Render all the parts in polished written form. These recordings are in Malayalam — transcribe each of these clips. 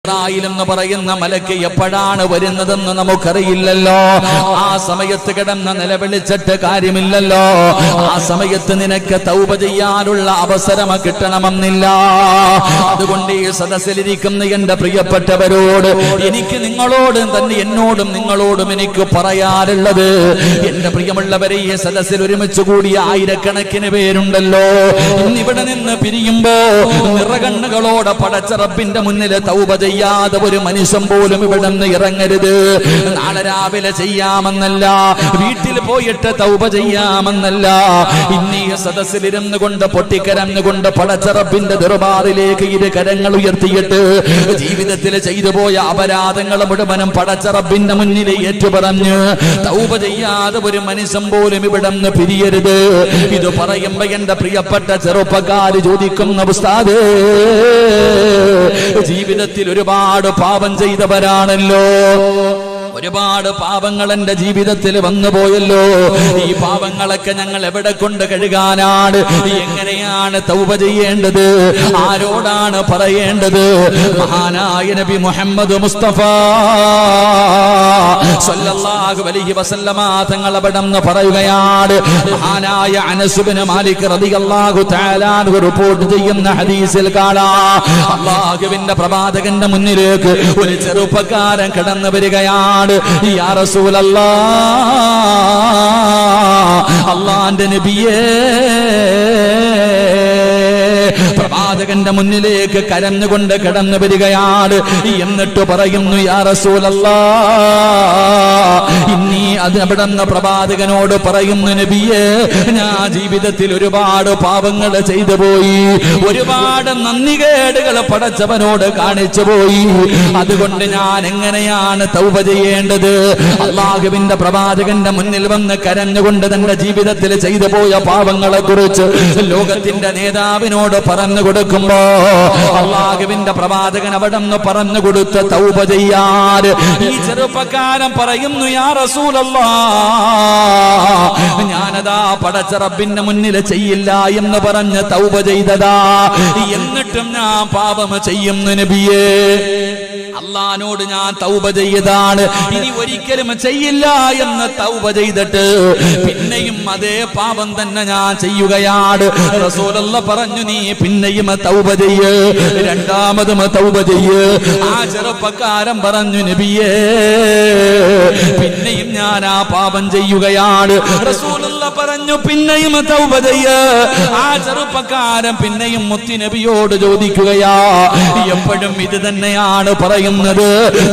ഇസ്രായേൽ എന്ന് പറയുന്ന മലക്ക് എപ്പോഴാണ് വരുന്നതെന്ന് നമുക്കറിയില്ലല്ലോ. ആ സമയത്ത് കിടന്ന് നിലവിളിച്ചിട്ട് കാര്യമില്ലല്ലോ. ആ സമയത്ത് നിനക്ക് തൗബ ചെയ്യാനുള്ള അവസരം കിട്ടണമെന്നില്ല. അതുകൊണ്ട് ഈ സദസ്സിലിരിക്കുന്ന എന്റെ പ്രിയപ്പെട്ടവരോട് എനിക്ക് നിങ്ങളോടും തന്നെ എന്നോടും നിങ്ങളോടും എനിക്ക് പറയാറുള്ളത്, എന്റെ പ്രിയമുള്ളവരെ, ഈ സദസ്സിൽ ഒരുമിച്ച് കൂടിയ ആയിരക്കണക്കിന് പേരുണ്ടല്ലോ. ഇന്നിവിടെ നിന്ന് പിരിയുമ്പോ നിറകണ്ണുകളോടെ പടച്ച റബ്ബിന്റെ മുന്നിൽ തൗബ ചെയ്യാതെ ഒരു മനുഷ്യൻ പോലും ഇവിടെ നിന്ന് ഇറങ്ങരുത്. നാളെ രാവിലെ ചെയ്യാമെന്നല്ല, വീട്ടിൽ പോയിട്ട് തൗബ ചെയ്യാമെന്നല്ല, ഇന്നീ സദസ്സിലിരുന്നു കൊണ്ട് പൊട്ടിക്കരഞ്ഞുകൊണ്ട് പടച്ച റബ്ബിന്റെ ദർബാറിലേക്ക് ഇരു കരങ്ങൾ ഉയർത്തിയിട്ട് ജീവിതത്തിൽ ചെയ്തു പോയ അപരാധങ്ങൾ മുഴുവനും പടച്ച റബ്ബിന്റെ മുന്നിൽ ഏറ്റുപറഞ്ഞ് തൗബ ചെയ്യാതെ ഒരു മനുഷ്യൻ പോലും ഇവിടെ നിന്ന് പിരിയരുത്. ഇത് പറയുമ്പോ എന്റെ പ്രിയപ്പെട്ട ചെറുപ്പക്കാര് ചോദിക്കുന്ന ഉസ്താദേ, ജീവിതത്തിൽ ഒരുപാട് പാപം ചെയ്തവരാണല്ലോ, ഒരുപാട് പാപങ്ങൾ എന്റെ ജീവിതത്തിൽ വന്നു പോയല്ലോ. ഈ പാപങ്ങളൊക്കെ ഞങ്ങൾ എവിടെ കൊണ്ട് കഴുകാനാണ്? എങ്ങനെയാണ് തൗബ ചെയ്യേണ്ടത്? ആരോടാണ് പറയേണ്ടത്? മഹാനായ നബി മുഹമ്മദ് മുസ്തഫ സല്ലല്ലാഹു അലൈഹി വസല്ലമ തങ്ങൾ അവിടെന്ന് പറയുകയാണ്. മഹാനായ അനസ് ഇബ്നു മാലിക് റളിയല്ലാഹു തആല അൻഹു റിപ്പോർട്ട് ചെയ്യുന്ന ഹദീസിൽ കാണാം, അല്ലാഹുവിന്റെ പ്രവാചകന്റെ മുന്നിലേക്ക് ഒരു ചെറുപ്പക്കാരൻ കടന്നു വരികയാണ്. യാ റസൂലല്ലാഹ്, അല്ലാഹുവിന്റെ നബിയേ, പ്രവാചകന്റെ മുന്നിലേക്ക് കരഞ്ഞുകൊണ്ട് കടന്നു വരികയാണ്. എന്നിട്ട് പറയുന്നു, യാ റസൂലല്ലാഹ്, ഇന്നീ അത് അവിടെന്ന് പ്രവാചകനോട് പറയുന്നു, നബിയേ, ഞാൻ ജീവിതത്തിൽ ഒരുപാട് പാപങ്ങൾ ചെയ്തു പോയി, ഒരുപാട് നന്ദികേടുകൾ പടച്ചവനോട് കാണിച്ചു പോയി. അതുകൊണ്ട് ഞാൻ എങ്ങനെയാണ് തൗബ ചെയ്യേണ്ടത്? അല്ലാഹുവിന്റെ പ്രവാചകന്റെ മുന്നിൽ വന്ന് കരഞ്ഞുകൊണ്ട് തന്റെ ജീവിതത്തിൽ ചെയ്തു പോയ പാപങ്ങളെ കുറിച്ച് ലോകത്തിന്റെ നേതാവിനോട് പറഞ്ഞു കൊടുക്കുമ്പോ അല്ലാഹുവിന്റെ പ്രവാചകൻ അവിടെന്ന് പറഞ്ഞു കൊടുത്ത തൗബ ചെയ്യാൻ ഈ ചെറുപ്പക്കാരൻ പറയുന്നു, യാ റസൂലല്ലാഹ്, ഞാനതാ പടച്ച റബ്ബിന്റെ മുന്നിൽ ചെയ്യില്ല എന്ന് പറഞ്ഞ് തൗബ ചെയ്തതാ, എന്നിട്ടും ഞാൻ പാപം ചെയ്യുന്നു നബിയേ. അല്ലാഹുവിനോട് ഞാൻ തൗബ ചെയ്തതാണ്, ഇനി ഒരിക്കലും ചെയ്യില്ല എന്ന് തൗബ ചെയ്തിട്ട് പിന്നെയും അതേ പാപം തന്നെ ഞാൻ ചെയ്യുകയാണ്. റസൂലുള്ളാഹി പറഞ്ഞു, നീ പിന്നെയും തൗബ ചെയ്യ്, രണ്ടാമതും തൗബ ചെയ്യ്. ആ ചെറുപ്പക്കാരൻ പറഞ്ഞു, നബിയേ, പിന്നെയും ഞാൻ ആ പാപം ചെയ്യുകയാണ്. റസൂലുള്ളാഹി പറഞ്ഞു, പിന്നെയും തൗബ ചെയ്യ്. ആ ചെറുപ്പക്കാരൻ പിന്നെയും മുത്തി നബിയോട് ചോദിക്കുകയാ, എപ്പോഴും ഇത് തന്നെയാണ് പറയുന്നത്,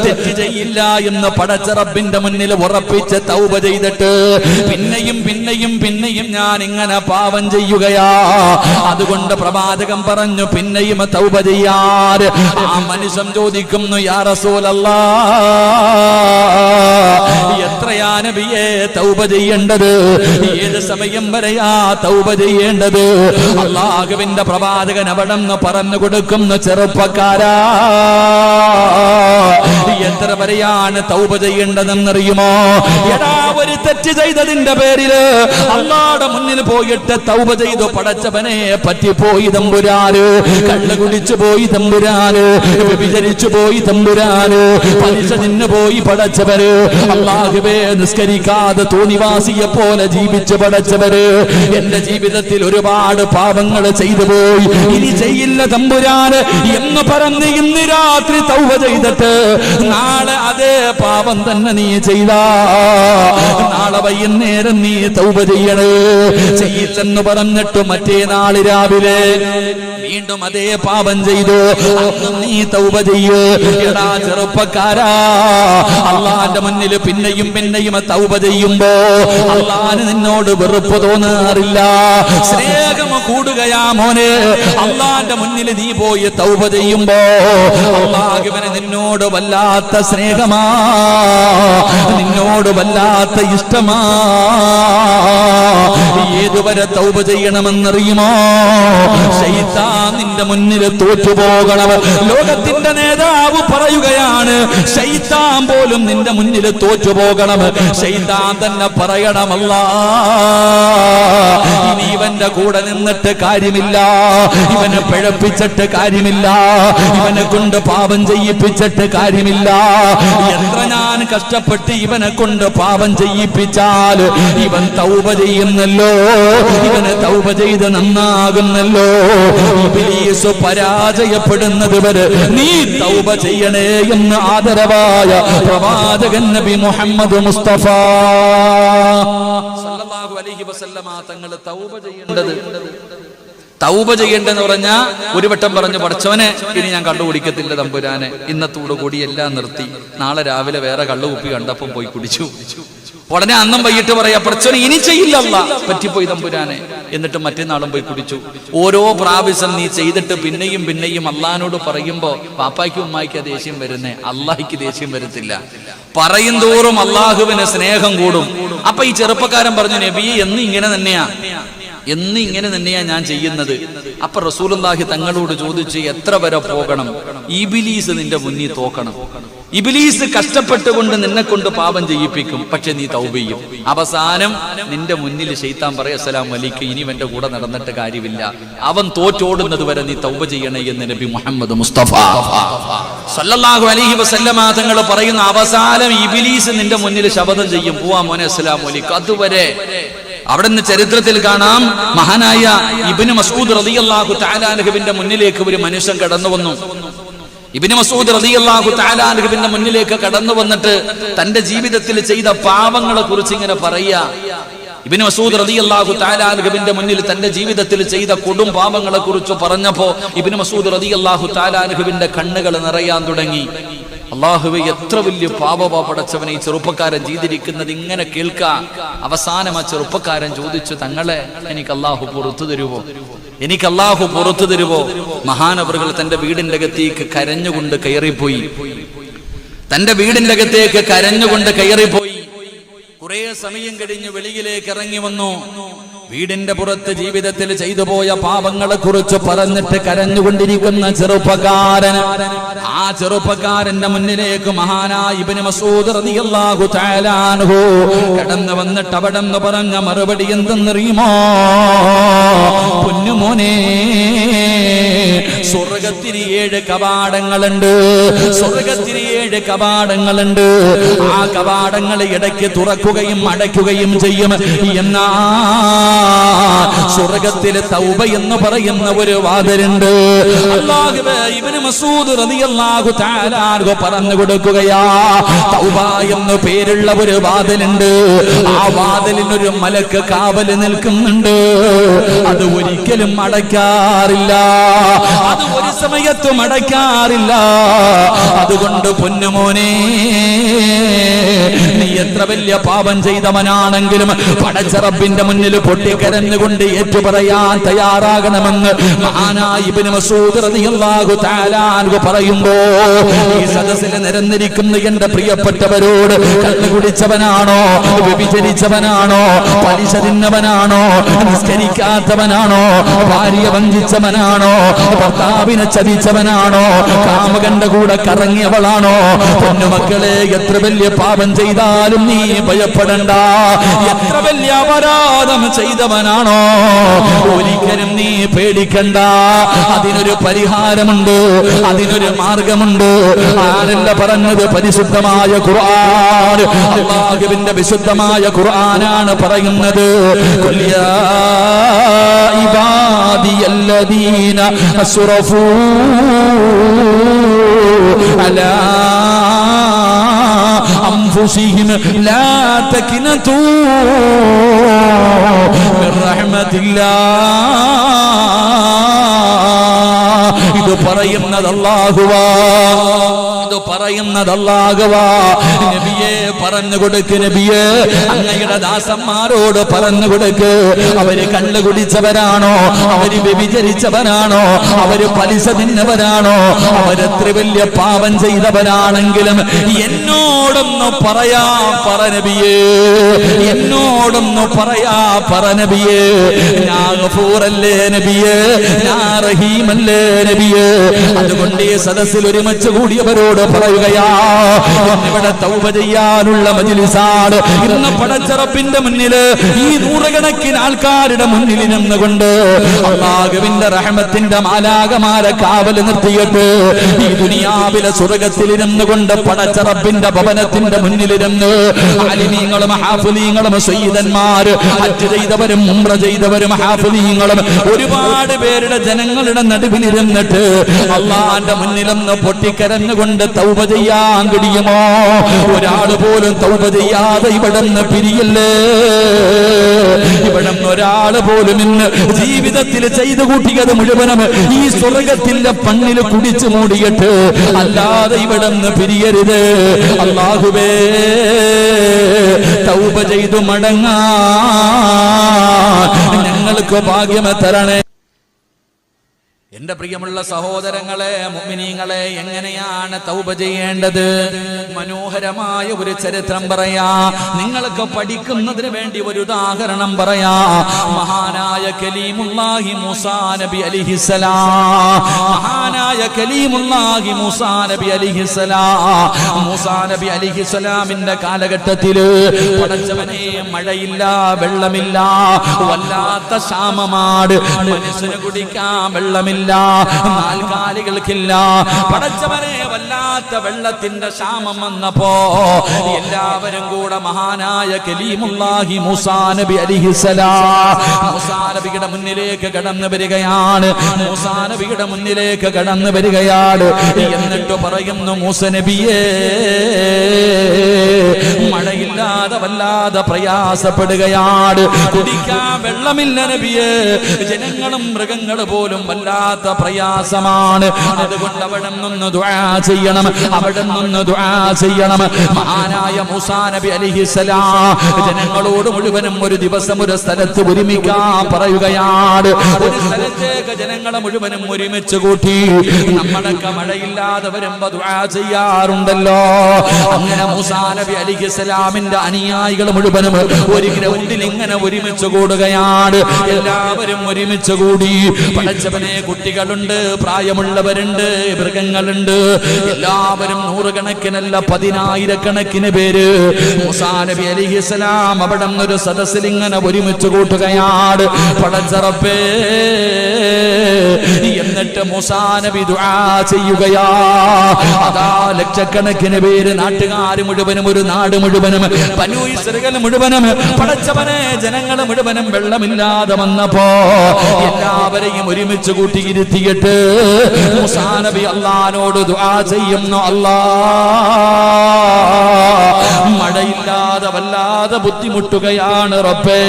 തെറ്റ് ചെയ്യില്ല എന്ന് പടച്ച റബ്ബിന്റെ മുന്നിൽ ഉറപ്പിച്ച് തൗബ ചെയ്തിട്ട് പിന്നെയും പിന്നെയും പിന്നെയും ഞാൻ ഇങ്ങനെ പാപം ചെയ്യുകയാ. അതുകൊണ്ട് പ്രവാചകൻ പറഞ്ഞു, പിന്നെയും തൗബ ചെയ്യാൻ. ആ മനുഷ്യൻ ചോദിക്കുന്നു, യാ റസൂലല്ലാഹ്, എത്രയാ നബിയേ തൗബ ചെയ്യേണ്ടത്? ഏത് സമയം വരെയാ തൗബ ചെയ്യേണ്ടത്? അല്ലാഹുവിന്റെ പ്രവാചകൻ അവിടെന്ന് പറഞ്ഞു കൊടുക്കുന്ന, ചെറുപ്പക്കാരാ, എത്ര വരെയാണ് തൗബ ചെയ്യേണ്ടതെന്നറിയുമോ? എടാ, ഒരു തെറ്റ് ചെയ്തതിന്റെ പേരില് അല്ലാഹുവിന്റെ മുന്നിൽ പോയിട്ട് തൗബ ചെയ്തു, പടച്ചവനെ പറ്റിപ്പോയി തമ്പുരാന്, കള്ള് കുടിച്ചു പോയി തമ്പുരാന്, വിചരിച്ചു പോയി തമ്പുരാന്, പലിശ തിന്നു പോയി പടച്ചവര്, അല്ലാഹുവേ നിസ്കരിക്കാതെ തോന്നിവാസിയെ പോലെ ജീവിച്ചു പടച്ചവര്, എന്റെ ജീവിതത്തിൽ ഒരുപാട് പാപങ്ങൾ ചെയ്തു പോയി, ഇനി ചെയ്യില്ല തമ്പുരാന് എന്ന് പറഞ്ഞ് ഇന്ന് രാത്രി തൗബ ചെയ്തിട്ട് നാളെ അതേ പാപം തന്നെ നീ ചെയ്താ നാളെ വൈകുന്നേരം നീ തൗബ ചെയ്യണേ. ചെയ്യില്ലെന്ന് പറഞ്ഞിട്ട് മറ്റേ നാള് രാവിലെ വീണ്ടും അതേ പാപം ചെയ്തു, അന്ന് നീ തൗബ ചെയ്യ്. എടാ ചെറുപ്പക്കാരാ, അല്ലാഹുവിന്റെ മുന്നിൽ പിന്നെയും പിന്നെയും തൗബ ചെയ്യുമ്പോ അല്ലാഹുവിന് നിന്നോട് വെറുപ്പ് തോന്നാറില്ല, സ്നേഹം കൂടുകയാ മോനെ. അല്ലാഹുവിന്റെ മുന്നിൽ നീ പോയി തൗബ ചെയ്യുമ്പോ അല്ലാഹുവിന് നിന്നോട് വല്ലാത്ത സ്നേഹമാ, നിന്നോട് വല്ലാത്ത ഇഷ്ടമാ. ഏതുവരെ തൗബ ചെയ്യണമെന്നറിയുമോ? ശൈത്താൻ നിന്റെ മുന്നിൽ തോറ്റുപോകണം. ലോകത്തിന്റെ നേതാവ് പറയുകയാണ്, പറയാണ്, ശൈത്താൻ പോലും നിന്റെ മുന്നിൽ തോറ്റുപോകണം. ശൈത്താൻ തന്നെ പറയണം, അല്ലാഹ് ഇനി ഇവന്റെ കൂടെ നിന്നിട്ട് കാര്യമില്ല, ഇവനെ പിഴപ്പിച്ചിട്ട് കാര്യമില്ല, ഇവനെ കൊണ്ട് പാപം ചെയ്യിപ്പിച്ചിട്ട് കാര്യമില്ല. എത്ര ഞാൻ കഷ്ടപ്പെട്ട് ഇവനെ കൊണ്ട് പാപം ചെയ്യിപ്പിച്ചാൽ ഇവൻ തൗബ ചെയ്യുന്നല്ലോ, ഇവനെ തൗബ ചെയ്ത് നന്നാകുന്നല്ലോ. ഇബ്ലീസ് പരാജയപ്പെടുന്നത് വരെ നീ തൗബ ചെയ്യണേ എന്ന് ആദരവായ പ്രവാചകൻ നബി മുഹമ്മദ് മുസ്തഫ സല്ലല്ലാഹു അലൈഹി വസല്ലമ തങ്ങൾ തൗബ ചെയ്യേണ്ടെന്ന് പറഞ്ഞാ ഒരു വട്ടം പറഞ്ഞു, പഠിച്ചവനെ ഇനി ഞാൻ കള്ളു കുടിക്കത്തില്ല തമ്പുരാനെ, ഇന്നത്തോടു കൂടി എല്ലാം നിർത്തി, നാളെ രാവിലെ വേറെ കള്ളുകുപ്പി കണ്ടപ്പം പോയി കുടിച്ചു. ഉടനെ അന്നും വൈകിട്ട് പറയാ, പഠിച്ചവനെ ഇനി ചെയ്യില്ല, പറ്റിപ്പോയി തമ്പുരാനെ, എന്നിട്ട് മറ്റന്നാളും പോയി കുടിച്ചു. ഓരോ പ്രാവശ്യം നീ ചെയ്തിട്ട് പിന്നെയും പിന്നെയും അള്ളാഹിനോട് പറയുമ്പോ പാപ്പായ്ക്കും ഉമ്മായിക്ക് ദേഷ്യം വരുന്നേ, അള്ളാഹിക്ക് ദേഷ്യം വരത്തില്ല. പറയും തോറും അള്ളാഹുവിന് സ്നേഹം കൂടും. അപ്പൊ ഈ ചെറുപ്പക്കാരൻ പറഞ്ഞു, നബിയെ എന്ന് ഇങ്ങനെ തന്നെയാ ഞാൻ ചെയ്യുന്നത്. അപ്പൊ റസൂലുള്ളാഹി തങ്ങളോട് ചോദിച്ചു, എത്ര വരെ പോകണം? ഇബ്ലീസ് നിന്റെ മുന്നിൽ തോക്കണം. ഇബ്ലീസ് കഷ്ടപ്പെട്ടുകൊണ്ട് നിന്നെ കൊണ്ട് പാപം ചെയ്യിപ്പിക്കും, പക്ഷെ നീ തൗബ ചെയ്യും. അവസാനം നിന്റെ മുന്നിൽ ശൈത്താൻ പറയും, അസ്സലാമു അലൈക്കും, ഇനി ഇവന്റെ കൂടെ നടന്നിട്ട് കാര്യമില്ല, അവൻ തോറ്റോടുന്നത് വരെ നീ തൗബ ചെയ്യണേ എന്ന് നബി മുഹമ്മദ് മുസ്തഫ സല്ലല്ലാഹു അലൈഹി വസല്ലമ തങ്ങൾ പറയുന്ന, അവസാനം ഇബ്ലീസ് നിന്റെ മുന്നിൽ ശപഥം ചെയ്യും, പോവാ മോനെ അസ്സലാമു അലൈക്കും. അതുവരെ അവിടുന്ന് ചരിത്രത്തിൽ കാണാം, മഹാനായ ഇബ്നു മസ്ഊദ് റളിയല്ലാഹു തആല അൻഹുവിന്റെ മുന്നിലേക്ക് ഒരു മനുഷ്യൻ കടന്നു വന്നു. ഇബ്നു മസ്ഊദ് റളിയല്ലാഹു തആല അൻഹുവിന്റെ മുന്നിലേക്ക് കടന്നു വന്നിട്ട് തന്റെ ജീവിതത്തിൽ ചെയ്ത പാപങ്ങളെ കുറിച്ച് ഇങ്ങനെ പറയാ. ഇബ്നു മസ്ഊദ് റളിയല്ലാഹു തആല അൻഹുവിന്റെ മുന്നിൽ തന്റെ ജീവിതത്തിൽ ചെയ്ത കൊടും പാപങ്ങളെ കുറിച്ച് പറഞ്ഞപ്പോ ഇബ്നു മസ്ഊദ് റളിയല്ലാഹു തആല അൻഹുവിന്റെ കണ്ണുകൾ നിറയാൻ തുടങ്ങി. അല്ലാഹുവേ, എത്ര വലിയ പാപമാ പടച്ചവനെ ഈ ചെറുപ്പക്കാരൻ ചെയ്തിരിക്കുന്നത്, ഇങ്ങനെ കേൾക്കാം. അവസാനം ആ ചെറുപ്പക്കാരൻ ചോദിച്ചു, തങ്ങളെ എനിക്ക് അല്ലാഹു പുറത്തു തരുവോ, എനിക്ക് അല്ലാഹു പുറത്തു തരുവോ? മഹാനവറുകൾ തന്റെ വീടിന്റെ അകത്തേക്ക് കരഞ്ഞുകൊണ്ട് കയറിപ്പോയി. തന്റെ വീടിന്റെ അകത്തേക്ക് കരഞ്ഞുകൊണ്ട് കയറിപ്പോയി. കുറെ സമയം കഴിഞ്ഞ് വെളിയിലേക്ക് ഇറങ്ങി വന്നു. വീടിന്റെ പുറത്ത് ജീവിതത്തിൽ ചെയ്തു പോയ പാപങ്ങളെ കുറിച്ച് പറഞ്ഞിട്ട് കരഞ്ഞുകൊണ്ടിരിക്കുന്ന ചെറുപ്പക്കാരൻ, ആ ചെറുപ്പക്കാരന്റെ മുന്നിലേക്ക് മഹാനായ ഇബ്നു മസ്ഊദ് റളിയല്ലാഹു തആല അൻഹു കടന്നു വന്നിട്ട് അവിടെന്ന് പറഞ്ഞ മറുപടി എന്തെന്നറിയുമോ? പൊന്നുമോനെ, സ്വർഗത്തിന് 7 കവാടങ്ങളുണ്ട്, സ്വർഗത്തിന് 7 കവാടങ്ങളുണ്ട്. ആ കവാടങ്ങൾ ഇടയ്ക്ക് തുറക്കുകയും അടയ്ക്കുകയും ചെയ്യും. എന്നാ സ്വർഗത്തിലെ തൗബ എന്ന് പറയുന്ന ഒരു വാതിലുണ്ട്. അല്ലാഹുവേ, ഇബ്നു മസ്ഊദ് റളിയല്ലാഹു തആല അൻഹു പറഞ്ഞു കൊടുക്കുകയാ, തൗബ എന്ന് പേരുള്ള ഒരു വാതിലുണ്ട്. ആ വാതിലിനൊരു മലക്ക് കാവൽ നിൽക്കുന്നുണ്ട്. അത് ഒരിക്കലും അടയ്ക്കാറില്ല, അത് ഒരു സമയത്തും അടയ്ക്കാറില്ല. അതുകൊണ്ട് പൊന്നുമോനെ, നീ എത്ര വലിയ പാപം ചെയ്തവനാണെങ്കിലും പടച്ച റബ്ബിന്റെ മുന്നിൽ പൊട്ടിക്കരഞ്ഞുകൊണ്ട് ഏറ്റുപറയാൻ തയ്യാറാകണമെന്ന് മഹാനായ ഇബ്നു മസ്ഊദ് റളിയല്ലാഹു തആല അൻഹു പറയുമ്പോ, ഈ സദസ്സിൽ നിരന്നിരിക്കുന്ന എന്റെ പ്രിയപ്പെട്ടവരോട്, കള്ളു കുടിച്ചവനാണോ, വ്യഭിചരിച്ചവനാണോ, പലിശ തിന്നവനാണോ, നിസ്കരിക്കാത്തവനാണോ, ഭാര്യ വഞ്ചിച്ചവനാണോ, ഭർത്താവിനെ ചതിച്ചവനാണോ, കാമുകന്റെ കൂടെ കറങ്ങിയവളാണോ, പൊന്നുമക്കളെ, എത്ര വലിയ പാപം ചെയ്താലും നീ ഭയപ്പെടണ്ട. എത്ര വലിയ അപരാധം ചെയ്തവനാണോ, ഒരിക്കലും നീ പേടിക്കണ്ട. അതിനൊരു പരിഹാരമുണ്ട്, അതിനൊരു മാർഗമുണ്ട്. ആരല്ല പറഞ്ഞത്? പരിശുദ്ധമായ ഖുർആൻ, അല്ലാഹുവിന്റെ വിശുദ്ധമായ ഖുർആനാണ് പറയുന്നത്. ഖുൽ യാ ഇബാദിയല്ലദീന അസ്റഫൂ അലാ അൻഫുസിഹിം ലാ തക്നതൂ മിർ റഹ്മത്തില്ലാഹ്. ഇത് പറയുന്നത് അല്ലാഹുവാ, ഇത് പറയുന്നത് അല്ലാഹുവാ. നബിയെ പറഞ്ഞു കൊടുക്ക്, നബിയെ അങ്ങയുടെ ദാസന്മാരോട് പറഞ്ഞു കൊടുക്ക്. അവര് കള്ളു കുടിച്ചവരാണോ, അവര് വ്യഭിചരിച്ചവരാണോ, അവര് പലിശ തിന്നവരാണോ, അവരെത്ര വലിയ പാപം ചെയ്തവരാണെങ്കിലും എന്നോടൊന്ന് പറയാ പറ നബിയേ, എന്നോടൊന്ന് പറയാ പറ നബിയേ. ഞാൻ ഗഫൂറല്ലേ നബിയേ, ഞാൻ റഹീമല്ലേ നബിയേ. അതുകൊണ്ട് ഈ സദസ്സിൽ ഒരുമിച്ച് കൂടിയവരോട് പറയുകയാ, ഇവിടെ തൗബ ചെയ്യാനുള്ള മജ്ലിസാണ്. ഇന്ന് പടച്ചറപ്പിന്റെ മുന്നില് ഈ നൂറുകണക്കിന് ആൾക്കാരുടെ മുന്നിൽ നിന്നുകൊണ്ട് അല്ലാഹുവിന്റെ റഹ്മത്തിന്റെ മാലാകമാരെ കാവൽ നിർത്തിയിട്ട് ഈ ദുനിയാവിലെ സ്വർഗ്ഗത്തിലിരുന്നു കൊണ്ട് പടച്ചറപ്പിന്റെ ഭവനത്തിന്റെ മുന്നിലിരുന്ന് ആലിമീങ്ങളും ഹാഫിളീങ്ങളും സയ്യിദന്മാർ, ഹജ്ജ് ചെയ്തവരും ഉംറ ചെയ്തവരും ഹാഫിളീങ്ങളും ഒരുപാട് പേരുടെ ജനങ്ങളുടെ നടുവിലിരുന്നിട്ട് അള്ളാന്റെ മുന്നിലൊന്ന് പൊട്ടിക്കരഞ്ഞുകൊണ്ട് തൗബ ചെയ്യാൻ കഴിയുമോ? ഒരാൾ പോലും തൗബ ചെയ്യാതെ ഇവിടുന്ന് പിരിയില്ലേ. ഇവിടുന്ന് ഒരാൾ പോലും ഇന്ന് ജീവിതത്തിൽ ചെയ്തു കൂട്ടിയത് മുഴുവനും ഈ സ്വർഗത്തിന്റെ പണ്ണിൽ കുടിച്ചു മൂടിയിട്ട് അല്ലാതെ ഇവിടുന്ന് പിരിയരുത്. അല്ലാഹുവേ, തൗബ ചെയ്തു മടങ്ങാൻ ഞങ്ങൾക്ക് ഭാഗ്യം തരണേ. എന്റെ പ്രിയമുള്ള സഹോദരങ്ങളെ, മുഅ്മിനീങ്ങളെ, എങ്ങനെയാണ് തൗബ ചെയ്യേണ്ടത്? മനോഹരമായ ഒരു ചരിത്രം പറയാ, നിങ്ങൾക്ക് പഠിക്കുന്നതിന് വേണ്ടി ഒരു ഉദാഹരണം പറയാ. മഹാനായ കലീമുല്ലാഹി മൂസാ നബി അലൈഹിസ്സലാം, മഹാനായ കലീമുല്ലാഹി മൂസാ നബി അലൈഹിസ്സലാം, മൂസാ നബി അലൈഹിസ്സലാമിന്റെ കാലഘട്ടത്തില് പടച്ചവനെ മഴയില്ല, വെള്ളമില്ല, വല്ലാത്ത ക്ഷാമമാണ്, മനുഷ്യന് കുടിക്കാൻ വെള്ളമില്ല, നാൽക്കാലികൾക്കില്ല. പടച്ചവനെ വല്ലാത്ത വെള്ളത്തിന്റെ ക്ഷാമം വന്നപ്പോ എല്ലാവരും കൂടെ മഹാനായ കലീമുല്ലാഹി മൂസാ നബി അലൈഹിസ്സലാം മൂസാ നബിയുടെ മുന്നിലേക്ക് കടന്നു വരികയാണ്. മൂസാ നബിയുടെ മുന്നിലേക്ക് കടന്നു വരികയാണ്. എന്നിട്ട് പറയുന്നു, മൂസ നബിയേ, മഴയില്ലാതെ വല്ലാതെ പ്രയാസപ്പെടുകയാണ്, കുടിക്കാൻ വെള്ളമില്ല നബിയേ, ജനങ്ങളും മൃഗങ്ങൾ പോലും വല്ലാത്ത പ്രയാസമാണ്. അതുകൊണ്ട് അവിടെ നിന്ന് ദുആ ചെയ്യണം, അവിടെ നിന്ന് ദുആ ചെയ്യണം. മഹാനായ മൂസാ നബി അലൈഹിസ്സലാം ജനങ്ങളോട് മുഴുവനും ഒരു ദിവസം ഒരു സ്ഥലത്ത് ഒരുമിക്കാൻ പറയുകയാണ്. ഒരു സ്ഥലത്തേക്ക് ജനങ്ങളെ മുഴുവനും ഒരുമിച്ച് കൂട്ടി നമ്മളൊക്കെ മഴയില്ലാതെ വരുമ്പോ ദുആ ചെയ്യാറുണ്ടല്ലോ. അങ്ങനെ മൂസാ നബി അലൈഹിസ്സലാമിന്റെ അനുയായികൾ മുഴുവനും ഒരു ഗ്രൗണ്ടിൽ ഇങ്ങനെ ഒരുമിച്ച് കൂടുകയാണ്. എല്ലാവരും ഒരുമിച്ച് കൂടി. പടച്ചവനെ, കുട്ടികളുണ്ട്, പ്രായമുള്ളവരുണ്ട്, മൃഗങ്ങളുണ്ട്, എല്ലാവരും നൂറുകണക്കിനല്ല പതിനായിരക്കണക്കിന് പേര് മൂസാ നബി അലൈഹിസ്സലാം അവിടെ ഒരു സദസ്സിൽ ഇങ്ങനെ ഒരുമിച്ച് കൂട്ടുകയാണ്. പടച്ചറപ്പേ, എന്നിട്ട് മൂസാ നബി ദുആ ചെയ്യുകയാ. അതാ ലക്ഷക്കണക്കിന് പേര്, നാട്ടുകാർ മുഴുവനും, ഒരു നാട് മുഴുവനും, ബനൂ ഇസ്രായേൽ മുഴുവനും, പടച്ചവനെ ജനങ്ങൾ മുഴുവനും വെള്ളമില്ലാതെ വന്നപ്പോ എല്ലാവരെയും ഒരുമിച്ച് കൂട്ടിയിരുത്തിയിട്ട് മൂസാ നബി അല്ലാഹുവോട് ദുആ ചെയ്യുന്നു. അല്ലാഹ്, മഴയില്ലാതെ വല്ലാതെ ബുദ്ധിമുട്ടുകയാണ് റബ്ബേ,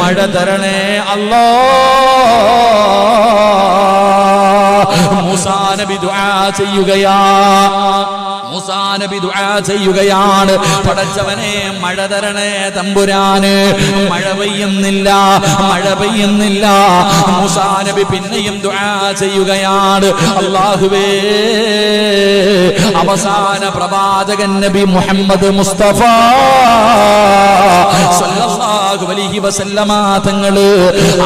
മഴ തരണേ അല്ലാഹ്. മൂസാ നബി ദുആ ചെയ്യുകയാ. മൂസാ നബി ദുആ ചെയ്യുകയാണ്, പടച്ചവനെ മഴ തരണേ തമ്പുരാന്. മഴ പെയ്യുന്നില്ല, മഴ പെയ്യുന്നില്ല. മൂസാ നബി പിന്നെയും ദുആ ചെയ്യുകയാണ്. അല്ലാഹുവേ, അവസാന പ്രവാചകൻ നബി മുഹമ്മദ് മുസ്തഫ സല്ലല്ലാഹു അലൈഹി വസല്ലമ തങ്ങള്,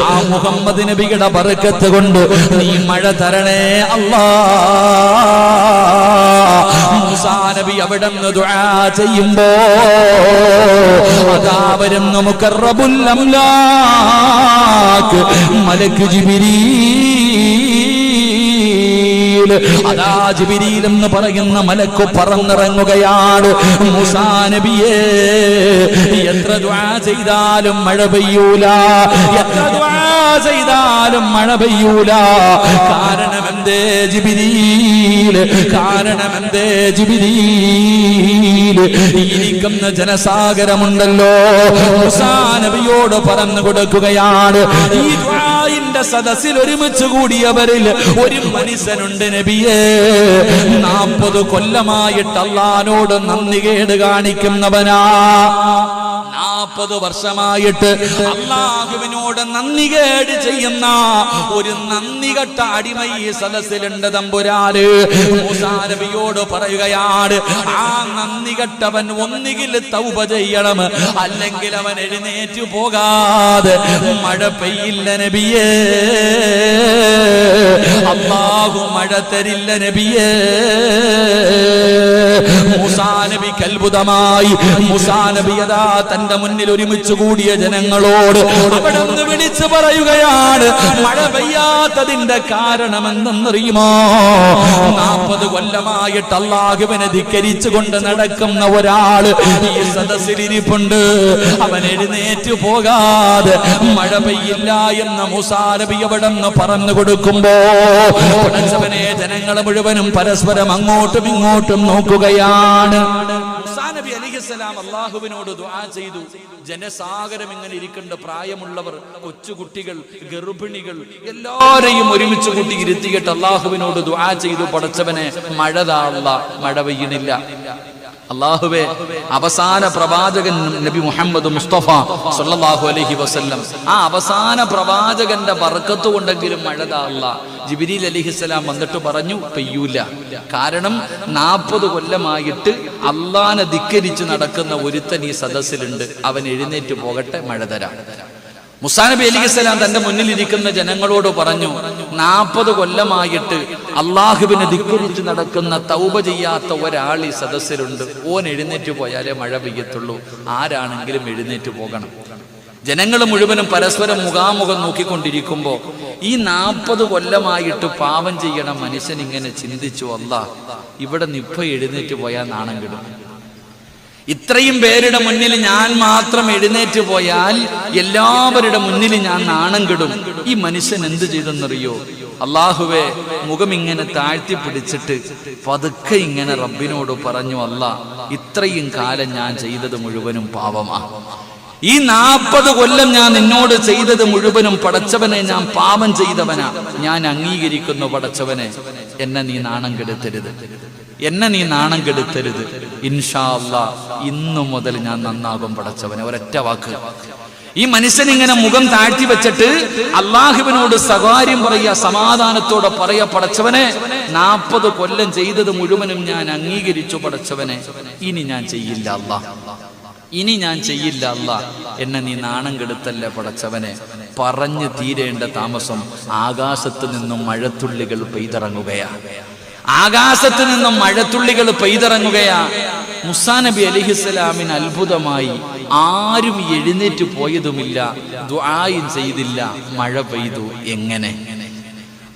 ആ മുഹമ്മദ് നബിയുടെ ബർക്കത്ത് കൊണ്ട് നീ മഴ തരണേ അല്ലാഹ്. മൂസാ നബി അവിടെ നിന്ന് ദുആ ചെയ്യുമ്പോ അതാ വരുന്നു മുഖറബുൽ അംലാക്ക് മലക്ക് ജിബ്രീൽ. അതാ ജിബ്രീൽ എന്ന് പറയുന്ന മലക്ക് പറന്നിറങ്ങുകയാണ്. മൂസാ നബിയേ, എത്ര ദുആ ചെയ്താലും മഴ പെയ്യൂല, എത്ര ദുആ ചെയ്താലും മഴ പെയ്യൂല. കാരണം എന്തേ ജിബ്രീൽ? കാരണം എന്തേ ജിബ്രീൽ? ഇരിക്കുന്ന ജനസാഗരമുണ്ടല്ലോ, മൂസാ നബിയോട് പറഞ്ഞു കൊടുക്കുകയാണ്. ഈ ദുആഇന്റെ സദസ്സിൽ ഒരുമിച്ച് കൂടിയവരിൽ ഒരു മനുഷ്യനുണ്ട് നബിയേ, 40 കൊല്ലമായിട്ട് അല്ലാഹുവോട് നന്ദി കേട് കാണിക്കുന്നവനാ. 40 വർഷമായിട്ട് അല്ലാഹുവിനോട് നന്ദികേട് ചെയ്യുന്ന ഒരു നന്ദികെട്ട അടിമ ഈ സദസ്സിലുണ്ട് തമ്പുരാന്. മൂസാ നബിയോട് പറയുകയാണ്, ആ നന്ദികെട്ടവൻ ഒന്നുകിൽ തൗബ ചെയ്യണം, അല്ലെങ്കിൽ അവൻ എഴുന്നേറ്റ് പോകാതെ മഴ പെയ്യില്ല നബിയേ, അല്ലാഹു മഴ തരില്ല നബിയേ. മൂസാ നബിക്ക് അത്ഭുതമായി. മൂസാ നബി അതാ തന്റെ മുന്നിൽ ഒരുമിച്ച് കൂടിയ ജനങ്ങളോട് അവിടെ നിന്ന് വിളിച്ചു പറയുകയാണ്, മഴ പെയ്യാത്തതിന്റെ കാരണം എന്തെന്നറിയുമോ? 40 കൊല്ലമായിട്ട് അല്ലാഹുവിനെ ധിക്കരിച്ചു കൊണ്ട് നടക്കുന്ന ഒരാള് ഈ സദസ്സിൽ ഇരിപ്പുണ്ട്. അവൻ എഴുന്നേറ്റ് പോകാതെ മഴ പെയ്യില്ല എന്ന് മൂസാ നബി അവിടെ നിന്ന് പറഞ്ഞു കൊടുക്കുമ്പോ പടച്ചവനെ ജനങ്ങൾ മുഴുവനും പരസ്പരം അങ്ങോട്ടും ഇങ്ങോട്ടും നോക്കുകയാണ്. മൂസാ നബി അലൈഹിസ്സലാം അല്ലാഹുവിനോട് ദുആ ചെയ്തു. ജനസാഗരം ഇങ്ങനെ ഇരിക്കേണ്ട, പ്രായമുള്ളവർ, കൊച്ചുകുട്ടികൾ, ഗർഭിണികൾ എല്ലാരെയും ഒരുമിച്ച് കൂട്ടി ഇരുത്തിയിട്ട് അല്ലാഹുവിനോട് ദുആ ചെയ്തു, പടച്ചവനെ മഴ താ അല്ലാഹ്, മഴ പെയ്യണില്ല. അല്ലാഹുവേ, അവസാന പ്രവാചകൻ നബി മുഹമ്മദ് മുസ്തഫ സല്ലല്ലാഹു അലൈഹി വസല്ലം, ആ അവസാന പ്രവാചകന്റെ ബർക്കത്ത് കൊണ്ടെങ്കിലും മഴ താ അല്ലാഹ്. ജിബ്രീൽ അലൈഹിസ്സലാം വന്നിട്ട് പറഞ്ഞു, പെയ്യൂല. കാരണം 40 കൊല്ലമായിട്ട് അള്ളാനെ ധിക്കരിച്ച് നടക്കുന്ന ഒരുത്തൻ ഈ സദസ്സിലുണ്ട്, അവൻ എഴുന്നേറ്റ് പോകട്ടെ, മഴ തരാം. മൂസാ നബി അലൈഹിസ്സലാം തന്റെ മുന്നിലിരിക്കുന്ന ജനങ്ങളോട് പറഞ്ഞു, 40 കൊല്ലമായിട്ട് അള്ളാഹുവിനെ ധിക്കരിച്ച് നടക്കുന്ന തൗബ ചെയ്യാത്ത ഒരാൾ ഈ സദസ്സിലുണ്ട്, ഓൻ എഴുന്നേറ്റ് പോയാലേ മഴ പെയ്യത്തുള്ളൂ, ആരാണെങ്കിലും എഴുന്നേറ്റ് പോകണം. ജനങ്ങൾ മുഴുവനും പരസ്പരം മുഖാമുഖം നോക്കിക്കൊണ്ടിരിക്കുമ്പോ ഈ 40 കൊല്ലമായിട്ട് പാപം ചെയ്യണ മനുഷ്യൻ ഇങ്ങനെ ചിന്തിച്ചു, അല്ലാഹ് ഇവിടെ നിപ്പ എഴുന്നേറ്റ് പോയാൽ നാണം കെടും. ഇത്രയും പേരുടെ മുന്നിൽ ഞാൻ മാത്രം എഴുന്നേറ്റ് പോയാൽ എല്ലാവരുടെ മുന്നിൽ ഞാൻ നാണം കെടും. ഈ മനുഷ്യൻ എന്ത് ചെയ്തെന്നറിയോ? അല്ലാഹുവേ, മുഖം ഇങ്ങനെ താഴ്ത്തി പിടിച്ചിട്ട് പതുക്കെ ഇങ്ങനെ റബ്ബിനോട് പറഞ്ഞു, അല്ലാഹ് ഇത്രയും കാലം ഞാൻ ചെയ്തത് മുഴുവനും പാപമാ, ഈ 40 കൊല്ലം ഞാൻ നിന്നോട് ചെയ്തത് മുഴുവനും പടച്ചവനെ ഞാൻ പാപം ചെയ്തവനാ, ഞാൻ അംഗീകരിക്കുന്നു പടച്ചവനെ, എന്നെ നീ നാണം കെടുത്തരുത്, എന്നെ നീ നാണം കെടുത്തരുത്. ഇൻഷാ അല്ലാഹ് ഇന്നു മുതൽ ഞാൻ നന്നാകും പടച്ചവനെ. ഒരൊറ്റ വാക്ക്. ഈ മനുഷ്യൻ ഇങ്ങനെ മുഖം താഴ്ത്തി വെച്ചിട്ട് അള്ളാഹുവിനോട് സ്വകാര്യം പറയുക, സമാധാനത്തോടെ പറയാ, പടച്ചവനെ 40 കൊല്ലം ചെയ്തത് മുഴുവനും ഞാൻ അംഗീകരിച്ചു പടച്ചവനെ, ഇനി ഞാൻ ചെയ്യില്ല അല്ലാഹ്, ഇനി ഞാൻ ചെയ്യില്ല അല്ലാഹ്, എന്നെ നീ നാണം കെടുത്തല്ലേ പടച്ചവനെ. പറഞ്ഞു തീരേണ്ട താമസം ആകാശത്ത് നിന്നും മഴത്തുള്ളികൾ പെയ്തിറങ്ങുകയാ, ആകാശത്ത് നിന്നും മഴത്തുള്ളികൾ പെയ്തിറങ്ങുകയാ. മൂസാ നബി അലൈഹിസ്സലാമിന് അത്ഭുതമായി. ആരും എഴുന്നേറ്റ് പോയതുമില്ല, ദുആയും ചെയ്തില്ല, മഴ പെയ്തു. എങ്ങനെ?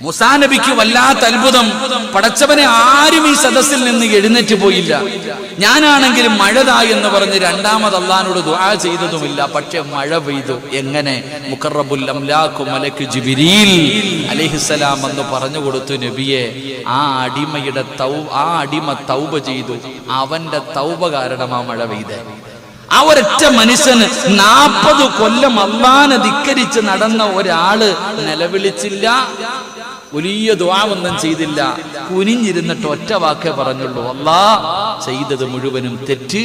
മൂസാ നബിക്ക് വല്ലാത്ത അത്ഭുതം. പടച്ചവനെ, ആരും ഈ സദസ്സിൽ നിന്ന് എഴുന്നേറ്റ് പോയില്ല. ഞാനാണെങ്കിലും മഴതാ എന്ന് പറഞ്ഞ് രണ്ടാമത് അല്ലാഹുവോട് ദുആ ചെയ്തതുമില്ല, പക്ഷെ മഴ പെയ്തു. എങ്ങനെ? മുഖറബുൽ അംലാഖു മലക്ക് ജിബ്രീൽ അലൈഹിസ്സലാം എന്ന് പറഞ്ഞു കൊടുത്തു, നബിയെ, ആ അടിമ തൗബ ചെയ്തു, അവന്റെ തൗബ കാരണമാ മഴ പെയ്തേ. ആ ഒരൊറ്റ മനുഷ്യന് 40 കൊല്ലം അല്ലാഹുവിനെ ധിക്കരിച്ച് നടന്ന ഒരാള് നിലവിളിച്ചില്ല, വലിയ ദുആവൊന്നും ചെയ്തില്ല, കുനിഞ്ഞിരുന്നിട്ട് ഒറ്റ വാക്കേ പറഞ്ഞുള്ളൂ, അല്ലാഹ് ചെയ്തത് മുഴുവനും തെറ്റ്,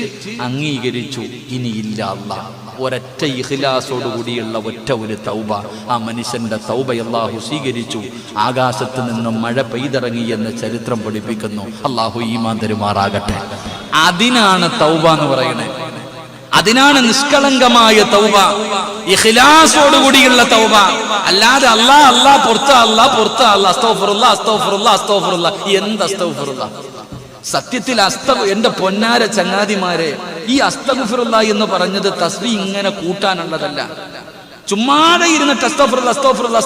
അംഗീകരിച്ചു, ഇനിയില്ല അല്ലാഹ്. ഒരൊറ്റ ഇഖ്ലാസോട് കൂടിയുള്ള ഒറ്റ ഒരു തൗബ, ആ മനുഷ്യന്റെ തൗബ അല്ലാഹു സ്വീകരിച്ചു. ആകാശത്ത് നിന്നും മഴ പെയ്തിറങ്ങി എന്ന് ചരിത്രം പഠിപ്പിക്കുന്നു. അല്ലാഹു ഈമാൻ തരുമാറാകട്ടെ. അതിനാണ് തൗബ എന്ന് പറയുന്നത്. അതിനാണ് നിഷ്കളങ്കമായ തൗബ, ഇഖ്ലാസോടുകൂടിയുള്ള തൗബ. അല്ലാതെ അല്ലാഹ് പുറത്ത് അസ്തഗ്ഫിറുല്ലാ എന്ത് അസ്തഗ്ഫിറുല്ലാ? സത്യത്തിൽ എന്റെ പൊന്നാര ചങ്ങാതിമാരെ, ഈ അസ്തഗ്ഫിറുല്ലാ എന്ന് പറഞ്ഞത് തസ്ബീഹ് ഇങ്ങനെ കൂട്ടാനുള്ളതല്ല, ചുമ്മാതെ ഇരുന്നിട്ട് അസ്തഗ്ഫിറുല്ലാ